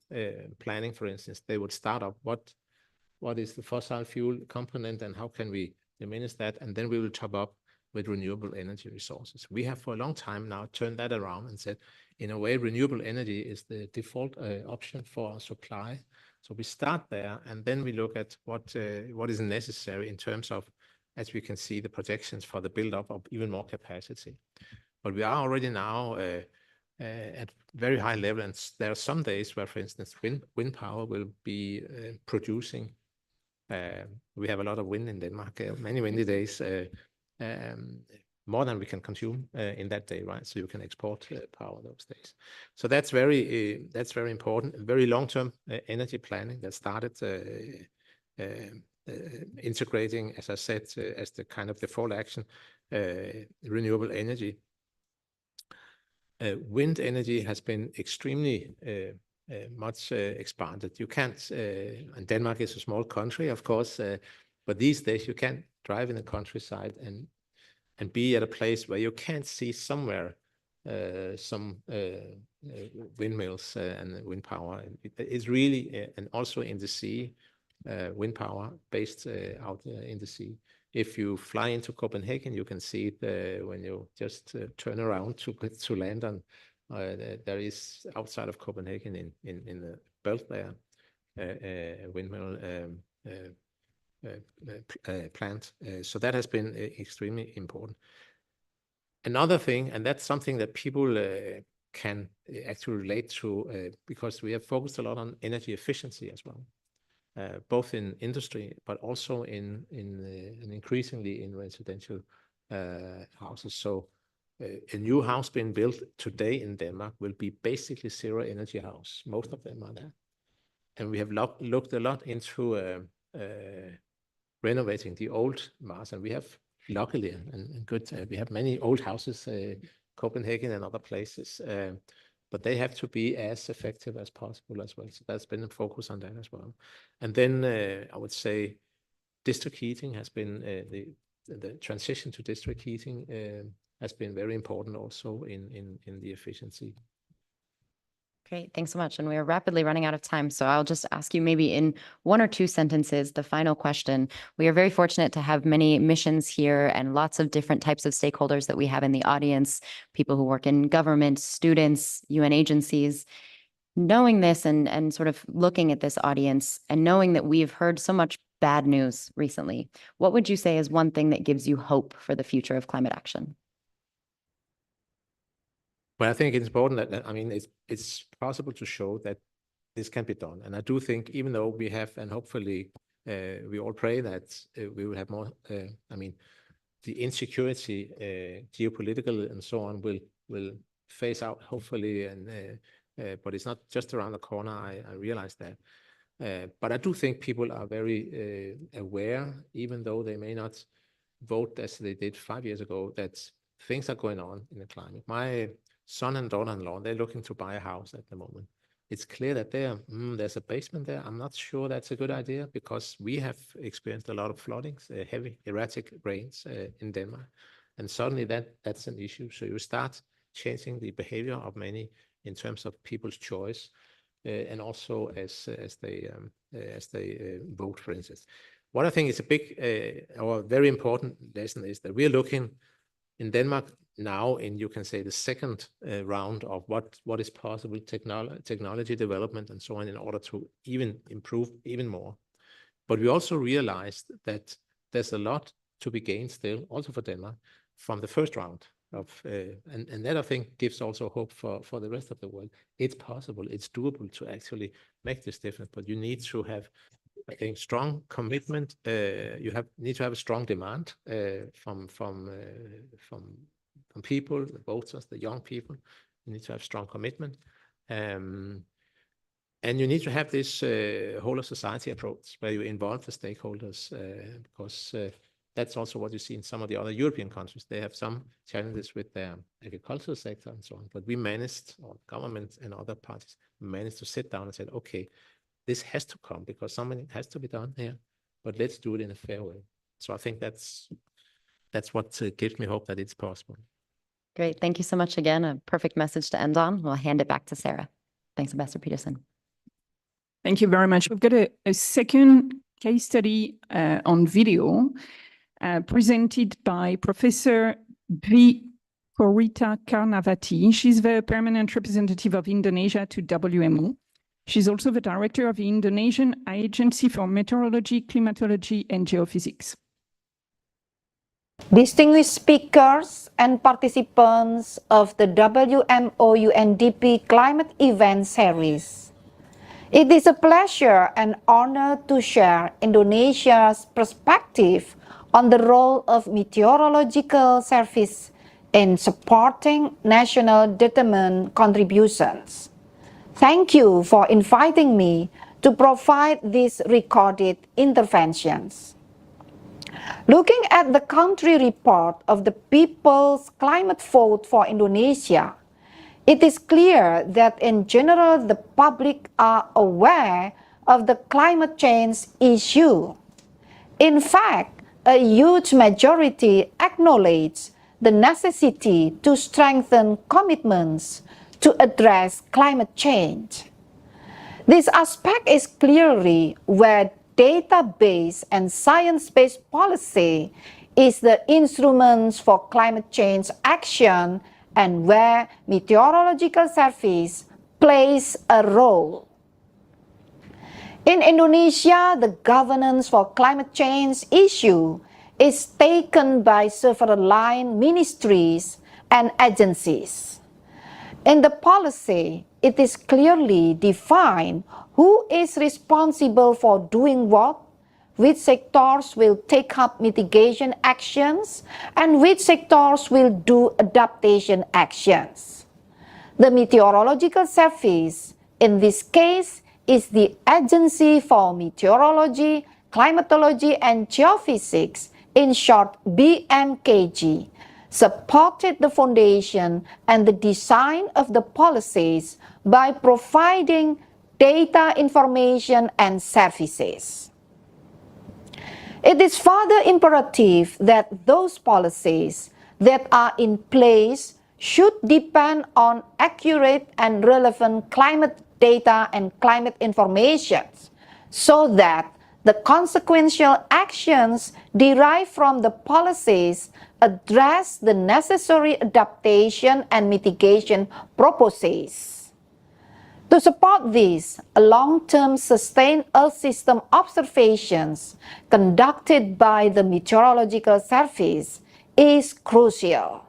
planning, for instance, they would start up what is the fossil fuel component and how can we diminish that, and then we will top up with renewable energy resources. We have for a long time now turned that around and said, in a way, renewable energy is the default option for our supply. So we start there, and then we look at what is necessary in terms of, as we can see, the projections for the build-up of even more capacity. But we are already now at very high level, and there are some days where, for instance, wind power will be producing. We have a lot of wind in Denmark, many windy days, more than we can consume in that day, right? So you can export power those days. So that's very important. Very long-term energy planning that started integrating, as I said, as the kind of default action, renewable energy. Wind energy has been extremely much expanded. You can't, and Denmark is a small country, of course, but these days you can't drive in the countryside and be at a place where you can't see somewhere some windmills and wind power. It's really, and also in the sea, wind power based out in the sea. if you fly into Copenhagen, you can see it when you just turn around to land on. There is outside of Copenhagen in the belt there a windmill plant. So that has been extremely important. Another thing, and that's something that people can actually relate to because we have focused a lot on energy efficiency as well, both in industry, but also and increasingly in residential houses. So a new house being built today in Denmark will be basically zero energy house. Most of them are there. And we have looked a lot into renovating the old masts, and we have luckily and good, we have many old houses, Copenhagen and other places, but they have to be as effective as possible as well. So that's been a focus on that as well. And then I would say district heating has been, the transition to district heating has been very important also in the efficiency. Great, thanks so much. And we are rapidly running out of time. So I'll just ask you maybe in 1 or 2 sentences, the final question. We are very fortunate to have many missions here and lots of different types of stakeholders that we have in the audience, people who work in government, students, UN agencies. Knowing this and sort of looking at this audience and knowing that we've heard so much bad news recently, what would you say is one thing that gives you hope for the future of climate action? Well, I think it's important that, I mean, it's possible to show that this can be done. And I do think, even though we have, and hopefully we all pray that we will have more, I mean, the insecurity, geopolitical and so on will phase out, hopefully, and but it's not just around the corner, I realize that. But I do think people are very aware, even though they may not vote as they did 5 years ago, that things are going on in the climate. My son and daughter-in-law, they're looking to buy a house at the moment. It's clear that there's a basement there. I'm not sure that's a good idea because we have experienced a lot of floodings, heavy erratic rains in Denmark. And suddenly that's an issue. So you start changing the behavior of many in terms of people's choice and also as they vote, for instance. What I think is a big or very important lesson is that we're looking in Denmark now in, you can say, the second round of what is possible, technology development and so on, in order to even improve even more. But we also realized that there's a lot to be gained still, also for Denmark, from the first round of, and that I think gives also hope for the rest of the world. It's possible, it's doable to actually make this difference, but you need to have, I think, strong commitment. You need to have a strong demand from people, the voters, the young people. You need to have strong commitment, and you need to have this whole of society approach where you involve the stakeholders, because that's also what you see in some of the other European countries. They have some challenges with their agricultural sector and so on, but we managed, or government and other parties managed to sit down and said, okay, this has to come because something has to be done here, but let's do it in a fair way. So I think that's what gives me hope that it's possible. Great. Thank you so much again. A perfect message to end on. We'll hand it back to Sarah. Thanks, Ambassador Peterson. Thank you very much. We've got a second case study on video presented by Professor Dwi Korita Karnavati. She's the permanent representative of Indonesia to WMO. She's also the director of the Indonesian Agency for Meteorology, Climatology, and Geophysics. Distinguished speakers and participants of the WMO UNDP Climate Event Series. It is a pleasure and honor to share Indonesia's perspective on the role of meteorological service in supporting national determined contributions. Thank you for inviting me to provide these recorded interventions. Looking at the country report of the People's Climate Vote for Indonesia, it is clear that in general the public are aware of the climate change issue. In fact, a huge majority acknowledge the necessity to strengthen commitments to address climate change. This aspect is clearly where data-based and science-based policy is the instruments for climate change action and where Meteorological Service plays a role. In Indonesia, the governance for climate change issue is taken by several line ministries and agencies. In the policy, it is clearly defined who is responsible for doing what, which sectors will take up mitigation actions, and which sectors will do adaptation actions. The Meteorological Service, in this case, is the Agency for Meteorology, Climatology, and Geophysics, in short BMKG, supported the foundation and the design of the policies by providing data, information, and services. It is further imperative that those policies that are in place should depend on accurate and relevant climate data and climate information, so that the consequential actions derived from the policies address the necessary adaptation and mitigation purposes. To support this, a long-term sustained Earth system observations conducted by the Meteorological Service is crucial.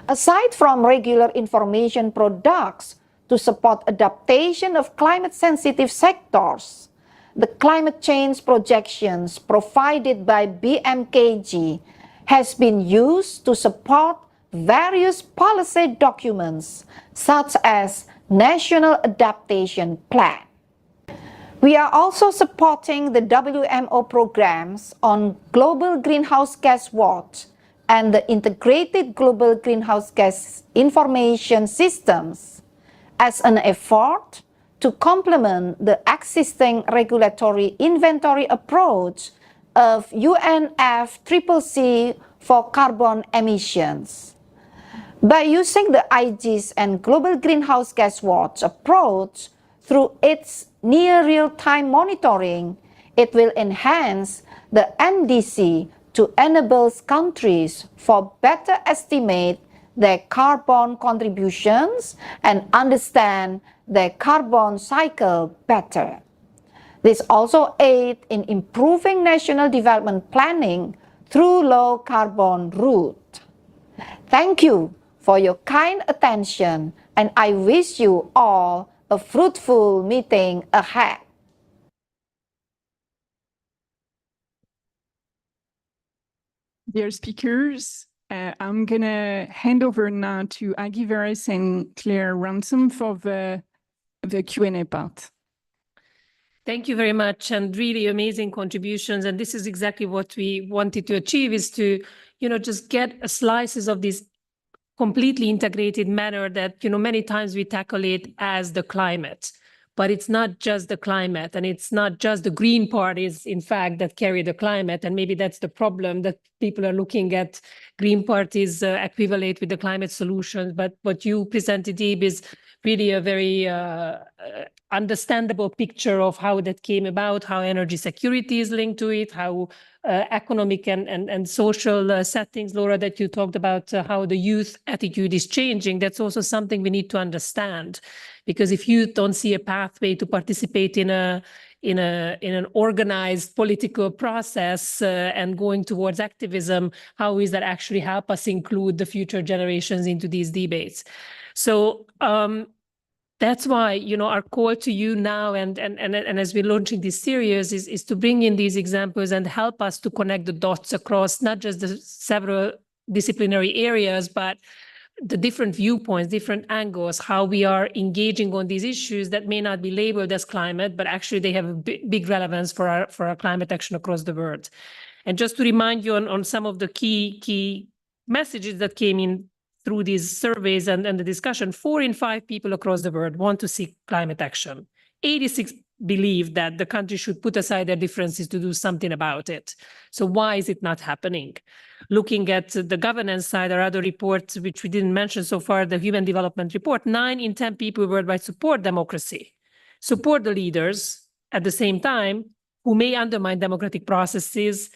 Aside from regular information products to support adaptation of climate-sensitive sectors, the climate change projections provided by BMKG has been used to support various policy documents such as National Adaptation Plan. We are also supporting the WMO programs on global greenhouse gas watch and the integrated global greenhouse gas information systems as an effort to complement the existing regulatory inventory approach of UNFCCC for carbon emissions. By using the IGS and Global Greenhouse Gas Watch approach through its near real-time monitoring, it will enhance the NDC to enable countries for better estimate their carbon contributions and understand their carbon cycle better. This also aids in improving national development planning through low carbon route. Thank you for your kind attention, and I wish you all a fruitful meeting ahead. Dear speakers, I'm going to hand over now to Aggie Veres and Claire Ransom for the Q&A part. Thank you very much, and really amazing contributions. And this is exactly what we wanted to achieve, is to, just get slices of this completely integrated manner that, many times we tackle it as the climate. But it's not just the climate, and it's not just the green parties, in fact, that carry the climate. And maybe that's the problem, that people are looking at green parties equivalent with the climate solutions. But what you presented, Ib, is really a very understandable picture of how that came about, how energy security is linked to it, how economic and social settings, Laura, that you talked about, how the youth attitude is changing. That's also something we need to understand, because if youth don't see a pathway to participate in an organized political process and going towards activism, how is that actually help us include the future generations into these debates? So that's why, our call to you now and as we're launching this series is to bring in these examples and help us to connect the dots across not just the several disciplinary areas, but the different viewpoints, different angles, how we are engaging on these issues that may not be labeled as climate, but actually they have a big relevance for our climate action across the world. And just to remind you on some of the key messages that came in through these surveys and the discussion, 4 in 5 people across the world want to see climate action. 86 believe that the country should put aside their differences to do something about it. So why is it not happening? Looking at the governance side, or other reports, which we didn't mention so far, the Human Development Report, 9 in 10 people worldwide support democracy, support the leaders, at the same time, who may undermine democratic processes,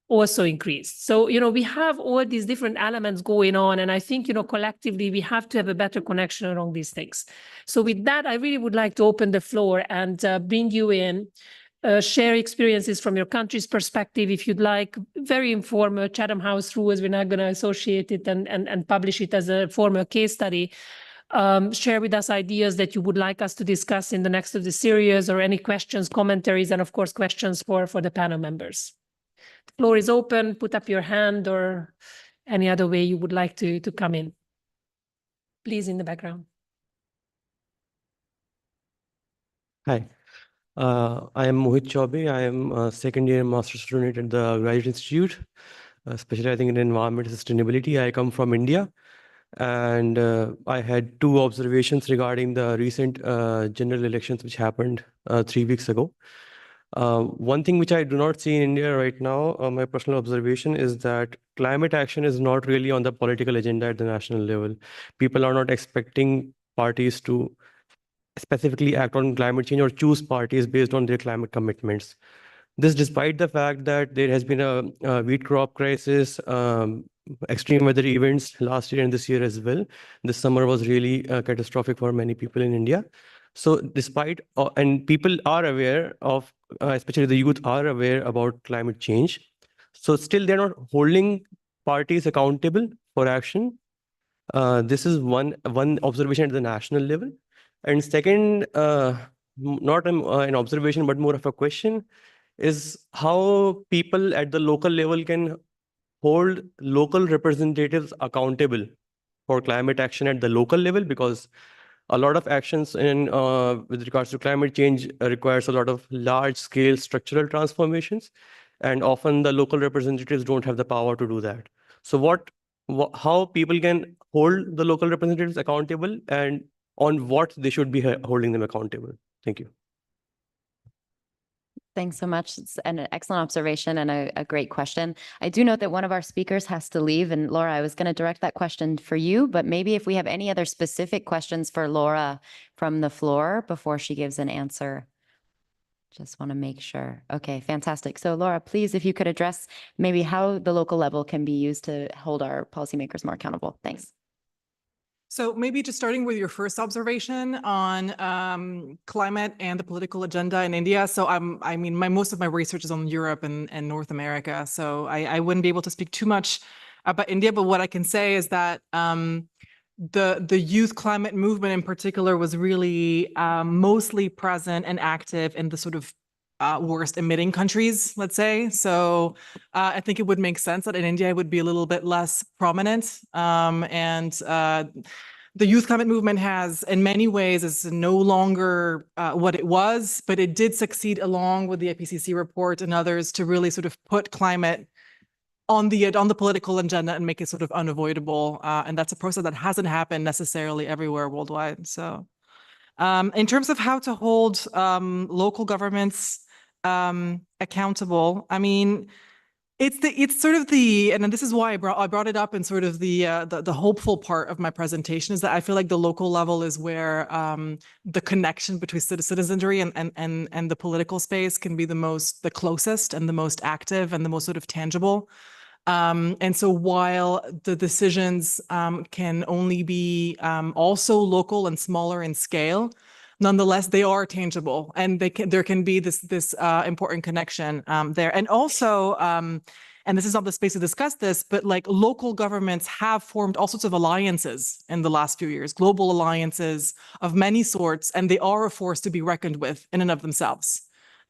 also increased. So, we have all these different elements going on. And I think, collectively, we have to have a better connection around these things. So with that, I really would like to open the floor and bring you in, share experiences from your country's perspective. If you'd like, very informal Chatham House rules, we're not going to associate it and publish it as a formal case study. Share with us ideas that you would like us to discuss in the next of the series, or any questions, commentaries, and of course, questions for the panel members. The floor is open. Put up your hand or any other way you would like to come in. Please, in the background. Hi, I am Mohit Chaubey. I am a second-year master's student at the Graduate Institute, specializing in environment sustainability. I come from India, and I had two observations regarding the recent general elections which happened 3 weeks ago. One thing which I do not see in India right now, my personal observation, is that climate action is not really on the political agenda at the national level. People are not expecting parties to specifically act on climate change or choose parties based on their climate commitments. This despite the fact that there has been a wheat crop crisis, extreme weather events last year and this year as well. This summer was really catastrophic for many people in India. So despite, and people are aware of, especially the youth are aware about climate change. So still they're not holding parties accountable for action. This is one observation at the national level. And second, not an observation, but more of a question, is how people at the local level can hold local representatives accountable for climate action at the local level, because a lot of actions in with regards to climate change requires a lot of large-scale structural transformations, and often the local representatives don't have the power to do that. So how people can hold the local representatives accountable, and on what they should be holding them accountable? Thank you. Thanks so much. It's an excellent observation and a great question. I do note that one of our speakers has to leave. And Laura, I was going to direct that question for you, but maybe if we have any other specific questions for Laura from the floor before she gives an answer. Just want to make sure. Okay, fantastic. So Laura, please, if you could address maybe how the local level can be used to hold our policymakers more accountable. Thanks. So maybe just starting with your first observation on climate and the political agenda in India. So most of my research is on Europe and North America. So I wouldn't be able to speak too much about India, but what I can say is that the youth climate movement in particular was really mostly present and active in the sort of worst emitting countries, let's say. So I think it would make sense that in India it would be a little bit less prominent. The youth climate movement has, in many ways, is no longer what it was, but it did succeed, along with the IPCC report and others, to really sort of put climate on the political agenda and make it sort of unavoidable. And that's a process that hasn't happened necessarily everywhere worldwide. So in terms of how to hold local governments accountable, I mean, it's sort of and this is why I brought it up in sort of the hopeful part of my presentation, is that I feel like the local level is where the connection between citizenry and the political space can be the closest and the most active and the most sort of tangible. And so while the decisions can only be also local and smaller in scale, nonetheless, they are tangible, and there can be this important connection there. And also, and this is not the space to discuss this, but like local governments have formed all sorts of alliances in the last few years, global alliances of many sorts, and they are a force to be reckoned with in and of themselves.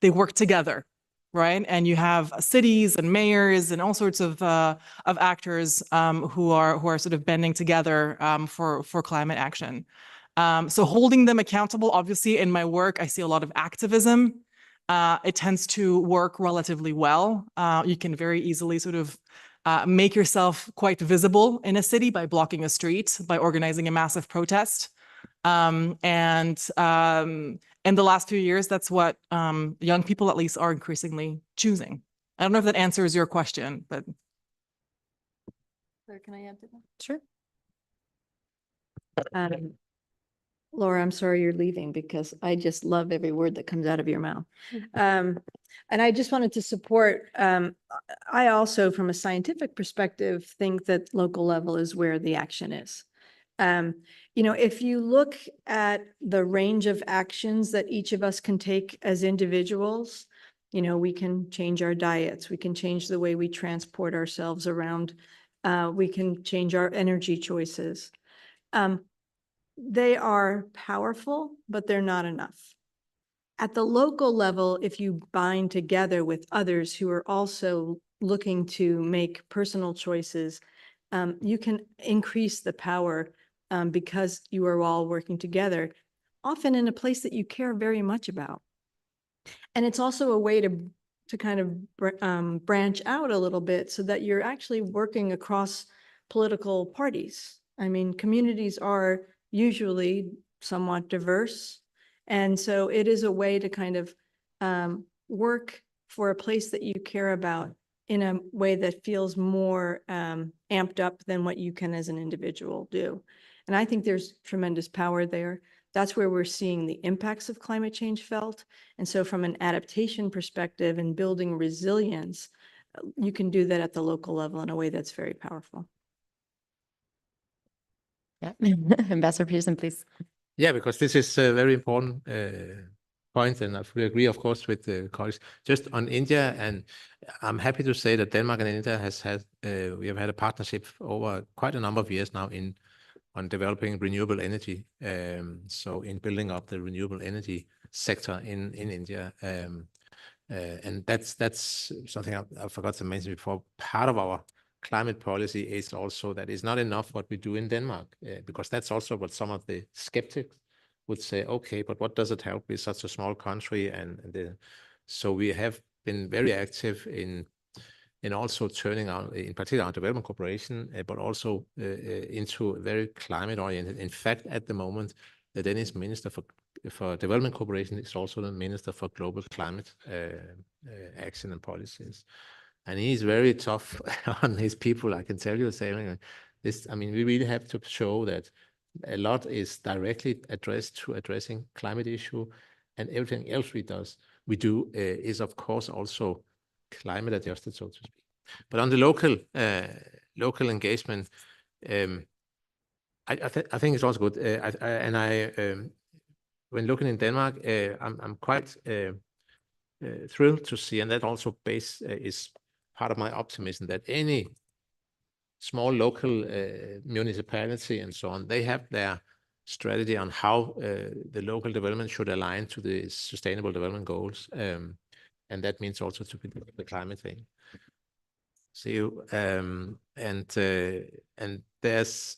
They work together, right? And you have cities and mayors and all sorts of actors who are sort of bending together for climate action. So holding them accountable, obviously, in my work, I see a lot of activism. It tends to work relatively well. You can very easily sort of make yourself quite visible in a city by blocking a street, by organizing a massive protest. And in the last few years, that's what young people, at least, are increasingly choosing. I don't know if that answers your question, but. Claire, can I add to that? Sure. Laura, I'm sorry you're leaving because I just love every word that comes out of your mouth. And I just wanted to support, I also, from a scientific perspective, think that local level is where the action is. You know, if you look at the range of actions that each of us can take as individuals, you know, we can change our diets, we can change the way we transport ourselves around, we can change our energy choices. They are powerful, but they're not enough. At the local level, if you bind together with others who are also looking to make personal choices, you can increase the power because you are all working together, often in a place that you care very much about. And it's also a way to kind of branch out a little bit so that you're actually working across political parties. I mean, communities are usually somewhat diverse. And so it is a way to kind of work for a place that you care about in a way that feels more amped up than what you can as an individual do. And I think there's tremendous power there. That's where we're seeing the impacts of climate change felt. And so from an adaptation perspective and building resilience, you can do that at the local level in a way that's very powerful. Yeah. Ambassador Peterson, please. Yeah, because this is a very important point, and I fully agree, of course, with the colleagues. Just on India, and I'm happy to say that Denmark and India we have had a partnership over quite a number of years now on developing renewable energy. So in building up the renewable energy sector in India. And that's something I forgot to mention before. Part of our climate policy is also that it's not enough what we do in Denmark, because that's also what some of the skeptics would say, okay, but what does it help with such a small country? So we have been very active in also turning out, in particular, our development cooperation, but also into very climate oriented. In fact, at the moment, the Danish Minister for Development Cooperation is also the Minister for Global Climate Action and Policies. And he's very tough on his people, I can tell you, saying this. I mean, we really have to show that a lot is directly addressed to addressing climate issue, and everything else we do is of course also climate adjusted, so to speak. But on the local engagement, I think it's also good. When looking in Denmark, I'm quite thrilled to see, and that also is part of my optimism, that any small local municipality and so on, they have their strategy on how the local development should align to the sustainable development goals. And that means also to the climate thing. And there's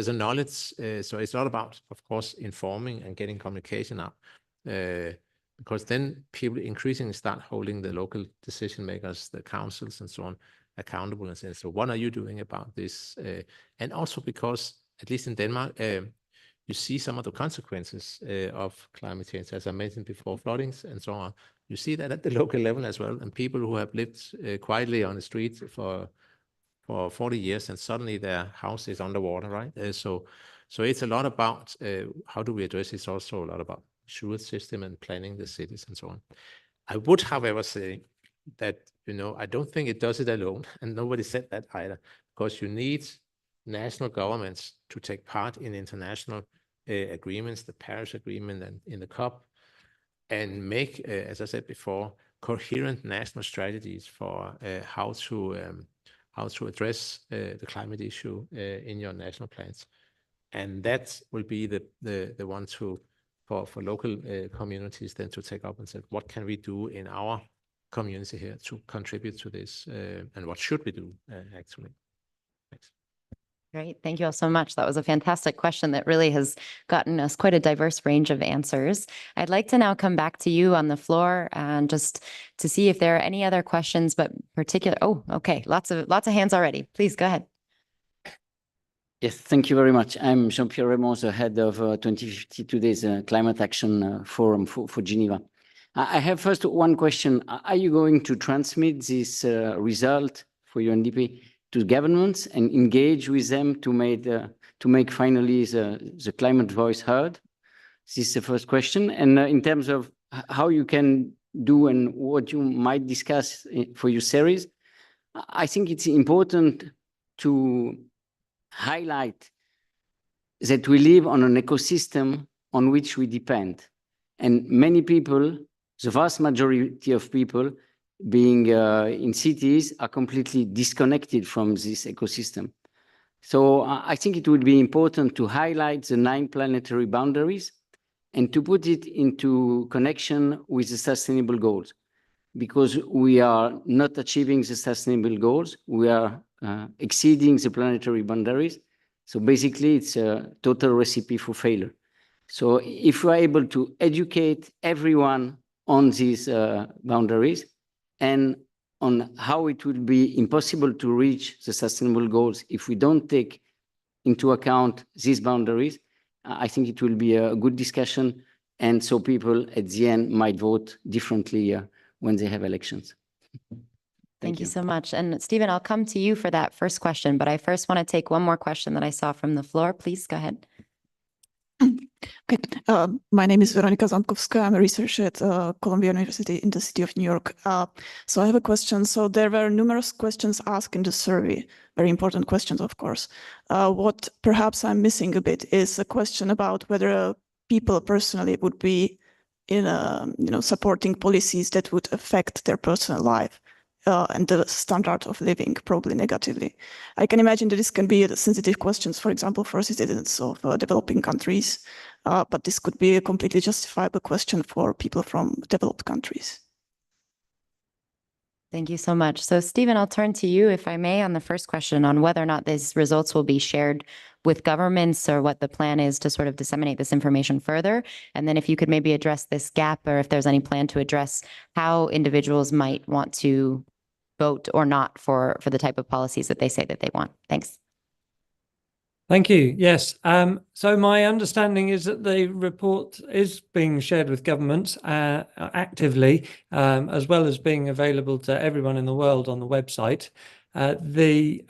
a knowledge, so it's not about, of course, informing and getting communication out, because then people increasingly start holding the local decision makers, the councils and so on, accountable and say, so what are you doing about this? And also because, at least in Denmark, you see some of the consequences of climate change, as I mentioned before, floodings and so on. You see that at the local level as well, and people who have lived quietly on the street for 40 years, and suddenly their house is underwater, right? So it's a lot about how do we address it. It's also a lot about sewage system and planning the cities and so on. I would, however, say that, I don't think it does it alone, and nobody said that either, because you need national governments to take part in international agreements, the Paris Agreement and in the COP, and make, as I said before, coherent national strategies for how to address the climate issue in your national plans. And that will be the one for local communities then to take up and say, what can we do in our community here to contribute to this, and what should we do actually? Thanks. Great. Thank you all so much. That was a fantastic question that really has gotten us quite a diverse range of answers. I'd like to now come back to you on the floor and just to see if there are any other questions, but particular. Oh, okay. Lots of hands already. Please go ahead. Yes, thank you very much. I'm Jean-Pierre Raymond, the head of 2050 Today's Climate Action Forum for Geneva. I have first one question. Are you going to transmit this result for UNDP to governments and engage with them to to make finally the climate voice heard? This is the first question. And in terms of how you can do and what you might discuss for your series, I think it's important to highlight that we live on an ecosystem on which we depend. And many people, the vast majority of people being in cities, are completely disconnected from this ecosystem. So I think it would be important to highlight the 9 planetary boundaries and to put it into connection with the sustainable goals. Because we are not achieving the sustainable goals, we are exceeding the planetary boundaries. So basically, it's a total recipe for failure. So if we're able to educate everyone on these boundaries and on how it would be impossible to reach the sustainable goals if we don't take into account these boundaries, I think it will be a good discussion. And so people at the end might vote differently when they have elections. Thank you so much. And Stephen, I'll come to you for that first question, but I first want to take one more question that I saw from the floor. Please go ahead. Okay. My name is Veronika Zamkovska. I'm a researcher at Columbia University in the city of New York. So I have a question. So there were numerous questions asked in the survey, very important questions, of course. What perhaps I'm missing a bit is a question about whether people personally would be in supporting policies that would affect their personal life and the standard of living, probably negatively. I can imagine that this can be sensitive questions, for example, for citizens of developing countries, but this could be a completely justifiable question for people from developed countries. Thank you so much. So Stephen, I'll turn to you, if I may, on the first question on whether or not these results will be shared with governments or what the plan is to sort of disseminate this information further. And then if you could maybe address this gap or if there's any plan to address how individuals might want to vote or not for the type of policies that they say that they want. Thanks. Thank you. Yes. So my understanding is that the report is being shared with governments actively, as well as being available to everyone in the world on the website. The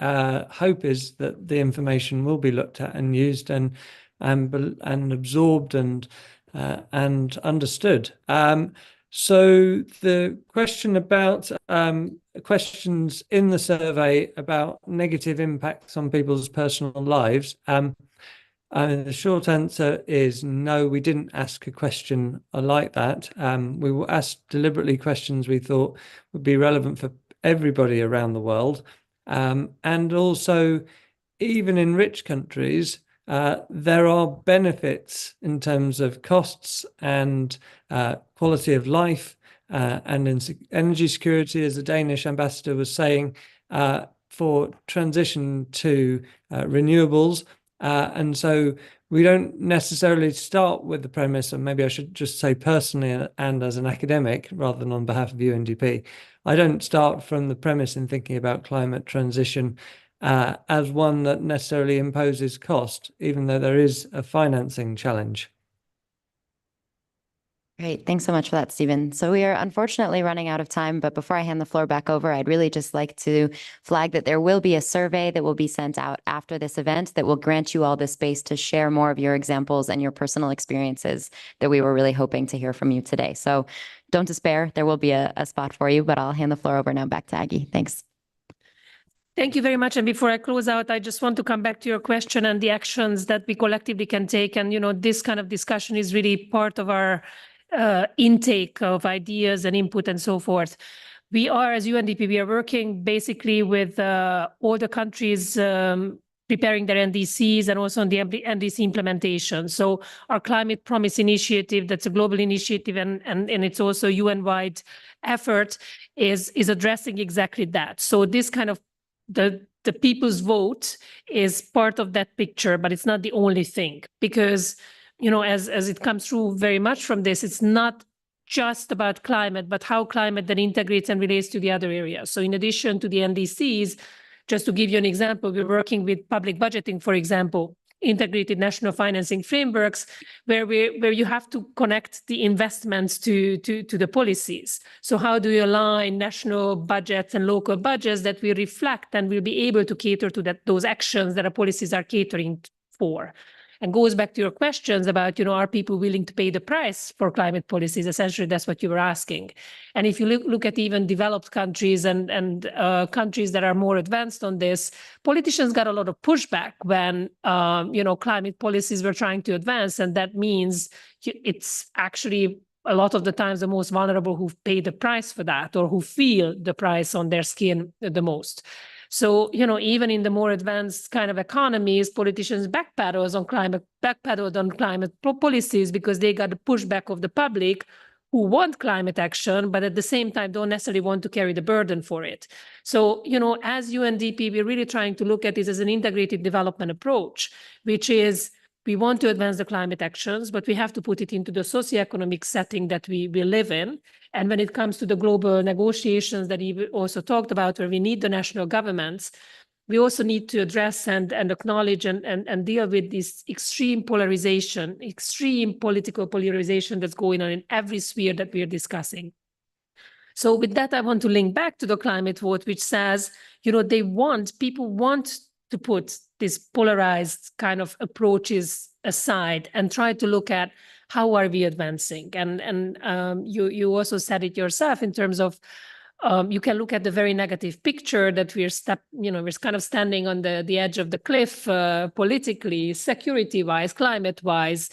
hope is that the information will be looked at and used and absorbed and understood. So the question about questions in the survey about negative impacts on people's personal lives, the short answer is no, we didn't ask a question like that. We asked deliberately questions we thought would be relevant for everybody around the world. And also, even in rich countries, there are benefits in terms of costs and quality of life and in energy security, as the Danish ambassador was saying, for transition to renewables. And so we don't necessarily start with the premise, and maybe I should just say personally and as an academic, rather than on behalf of UNDP, I don't start from the premise in thinking about climate transition as one that necessarily imposes cost, even though there is a financing challenge. Great. Thanks so much for that, Stephen. So we are unfortunately running out of time, but before I hand the floor back over, I'd really just like to flag that there will be a survey that will be sent out after this event that will grant you all the space to share more of your examples and your personal experiences that we were really hoping to hear from you today. So don't despair. There will be a spot for you, but I'll hand the floor over now back to Aggie. Thanks. Thank you very much. And before I close out, I just want to come back to your question and the actions that we collectively can take. And, this kind of discussion is really part of our intake of ideas and input and so forth. We are, as UNDP, we are working basically with all the countries preparing their NDCs and also on the NDC implementation. So our Climate Promise Initiative, that's a global initiative and it's also a UN-wide effort, is addressing exactly that. So this kind of the people's vote is part of that picture, but it's not the only thing, because as it comes through very much from this, it's not just about climate, but how climate then integrates and relates to the other areas. So in addition to the NDCs, just to give you an example, we're working with public budgeting, for example, integrated national financing frameworks, where you have to connect the investments to the policies. So how do you align national budgets and local budgets that will reflect and will be able to cater to those actions that our policies are catering for. And goes back to your questions about, are people willing to pay the price for climate policies? Essentially, that's what you were asking. And if you look at even developed countries and countries that are more advanced on this, politicians got a lot of pushback when, climate policies were trying to advance. And that means it's actually a lot of the times the most vulnerable who pay the price for that or who feel the price on their skin the most. So, even in the more advanced kind of economies, politicians backpedaled on climate policies because they got the pushback of the public who want climate action, but at the same time don't necessarily want to carry the burden for it. So, as UNDP, we're really trying to look at this as an integrated development approach, which is we want to advance the climate actions, but we have to put it into the socioeconomic setting that we live in. And when it comes to the global negotiations that he also talked about, where we need the national governments, we also need to address and acknowledge and deal with this extreme polarization, extreme political polarization that's going on in every sphere that we're discussing. So with that, I want to link back to the climate vote, which says, people want to put these polarized kind of approaches aside and try to look at how are we advancing. And you also said it yourself in terms of you can look at the very negative picture that we're kind of standing on the edge of the cliff politically, security-wise, climate-wise,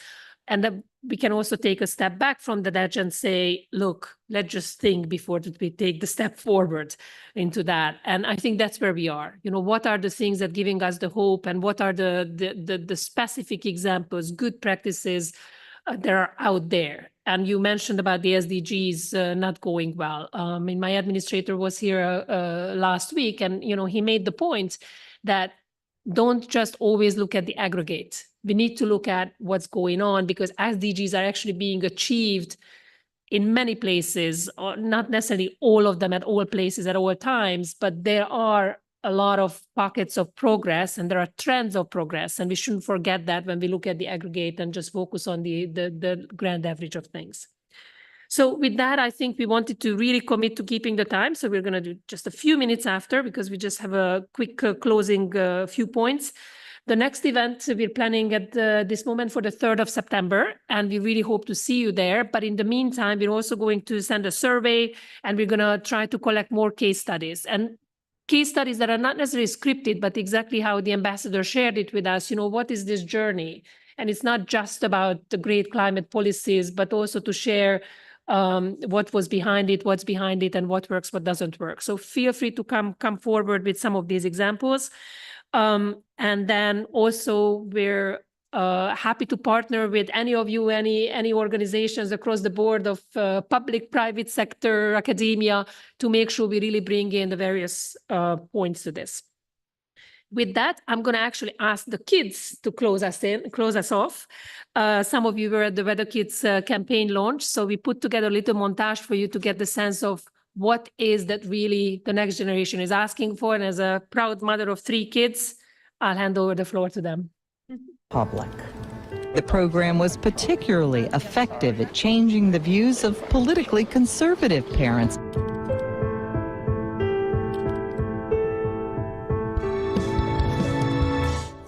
and that we can also take a step back from that edge and say, look, let's just think before we take the step forward into that. And I think that's where we are. What are the things that giving us the hope, and what are the specific examples, good practices that are out there? And you mentioned about the SDGs not going well. My administrator was here last week, and he made the point that don't just always look at the aggregate. We need to look at what's going on, because SDGs are actually being achieved in many places, or not necessarily all of them at all places at all times, but there are a lot of pockets of progress and there are trends of progress. And we shouldn't forget that when we look at the aggregate and just focus on the grand average of things. So with that, I think we wanted to really commit to keeping the time. So we're going to do just a few minutes after, because we just have a quick closing few points. The next event we're planning at this moment for the 3rd of September, and we really hope to see you there. But in the meantime, we're also going to send a survey, and we're going to try to collect more case studies. And case studies that are not necessarily scripted, but exactly how the ambassador shared it with us. What is this journey? And it's not just about the great climate policies, but also to share what was behind it, what's behind it, and what works, what doesn't work. So feel free to come forward with some of these examples. And then also we're happy to partner with any of you, any organizations across the board of public, private sector, academia, to make sure we really bring in the various points to this. With that, I'm going to actually ask the kids to close us off. Some of you were at the Weather Kids campaign launch, so we put together a little montage for you to get the sense of what is that really the next generation is asking for. And as a proud mother of 3 kids, I'll hand over the floor to them. Public. The program was particularly effective at changing the views of politically conservative parents.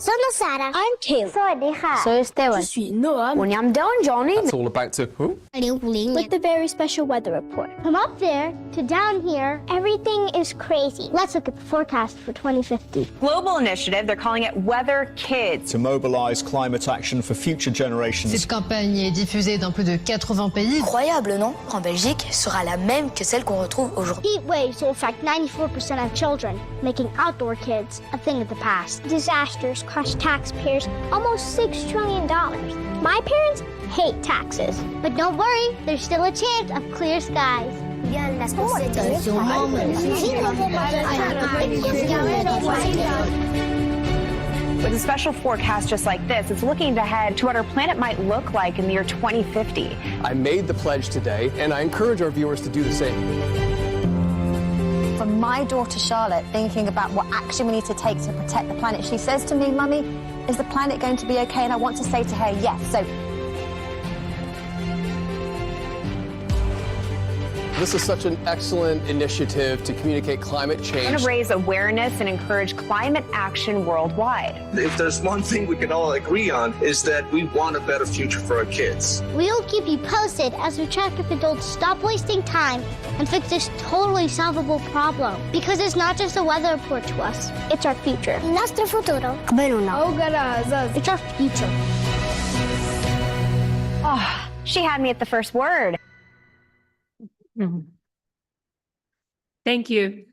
Sono Sara. I'm Taylor. Soy Esteban. I'm Dylan Johnny. That's all about to With the very special weather report. From up there to down here, everything is crazy. Let's look at the forecast for 2050. Global initiative, they're calling it Weather Kids. To mobilize climate action for future generations. Cette campagne est diffusée dans plus de 80 pays. Incroyable, non? En Belgique, sera la même que celle qu'on retrouve aujourd'hui. Heat waves will affect 94% of children, making outdoor kids a thing of the past. Disasters cost taxpayers almost $6 trillion. My parents hate taxes, but don't worry, there's still a chance of clear skies. With a special forecast just like this, it's looking ahead to what our planet might look like in the year 2050. I made the pledge today, and I encourage our viewers to do the same. For my daughter Charlotte, thinking about what action we need to take to protect the planet, she says to me, Mummy, is the planet going to be okay? And I want to say to her, yes. So This is such an excellent initiative to communicate climate We're change. going to raise awareness and encourage climate action worldwide. If there's one thing we can all agree on, is that we want a better future for our kids. We'll keep you posted as we track if adults stop wasting time and fix this totally solvable problem. Because it's not just a weather report to us, it's our future. Nuestro futuro. It's our future. Oh, she had me at the first word. Thank you.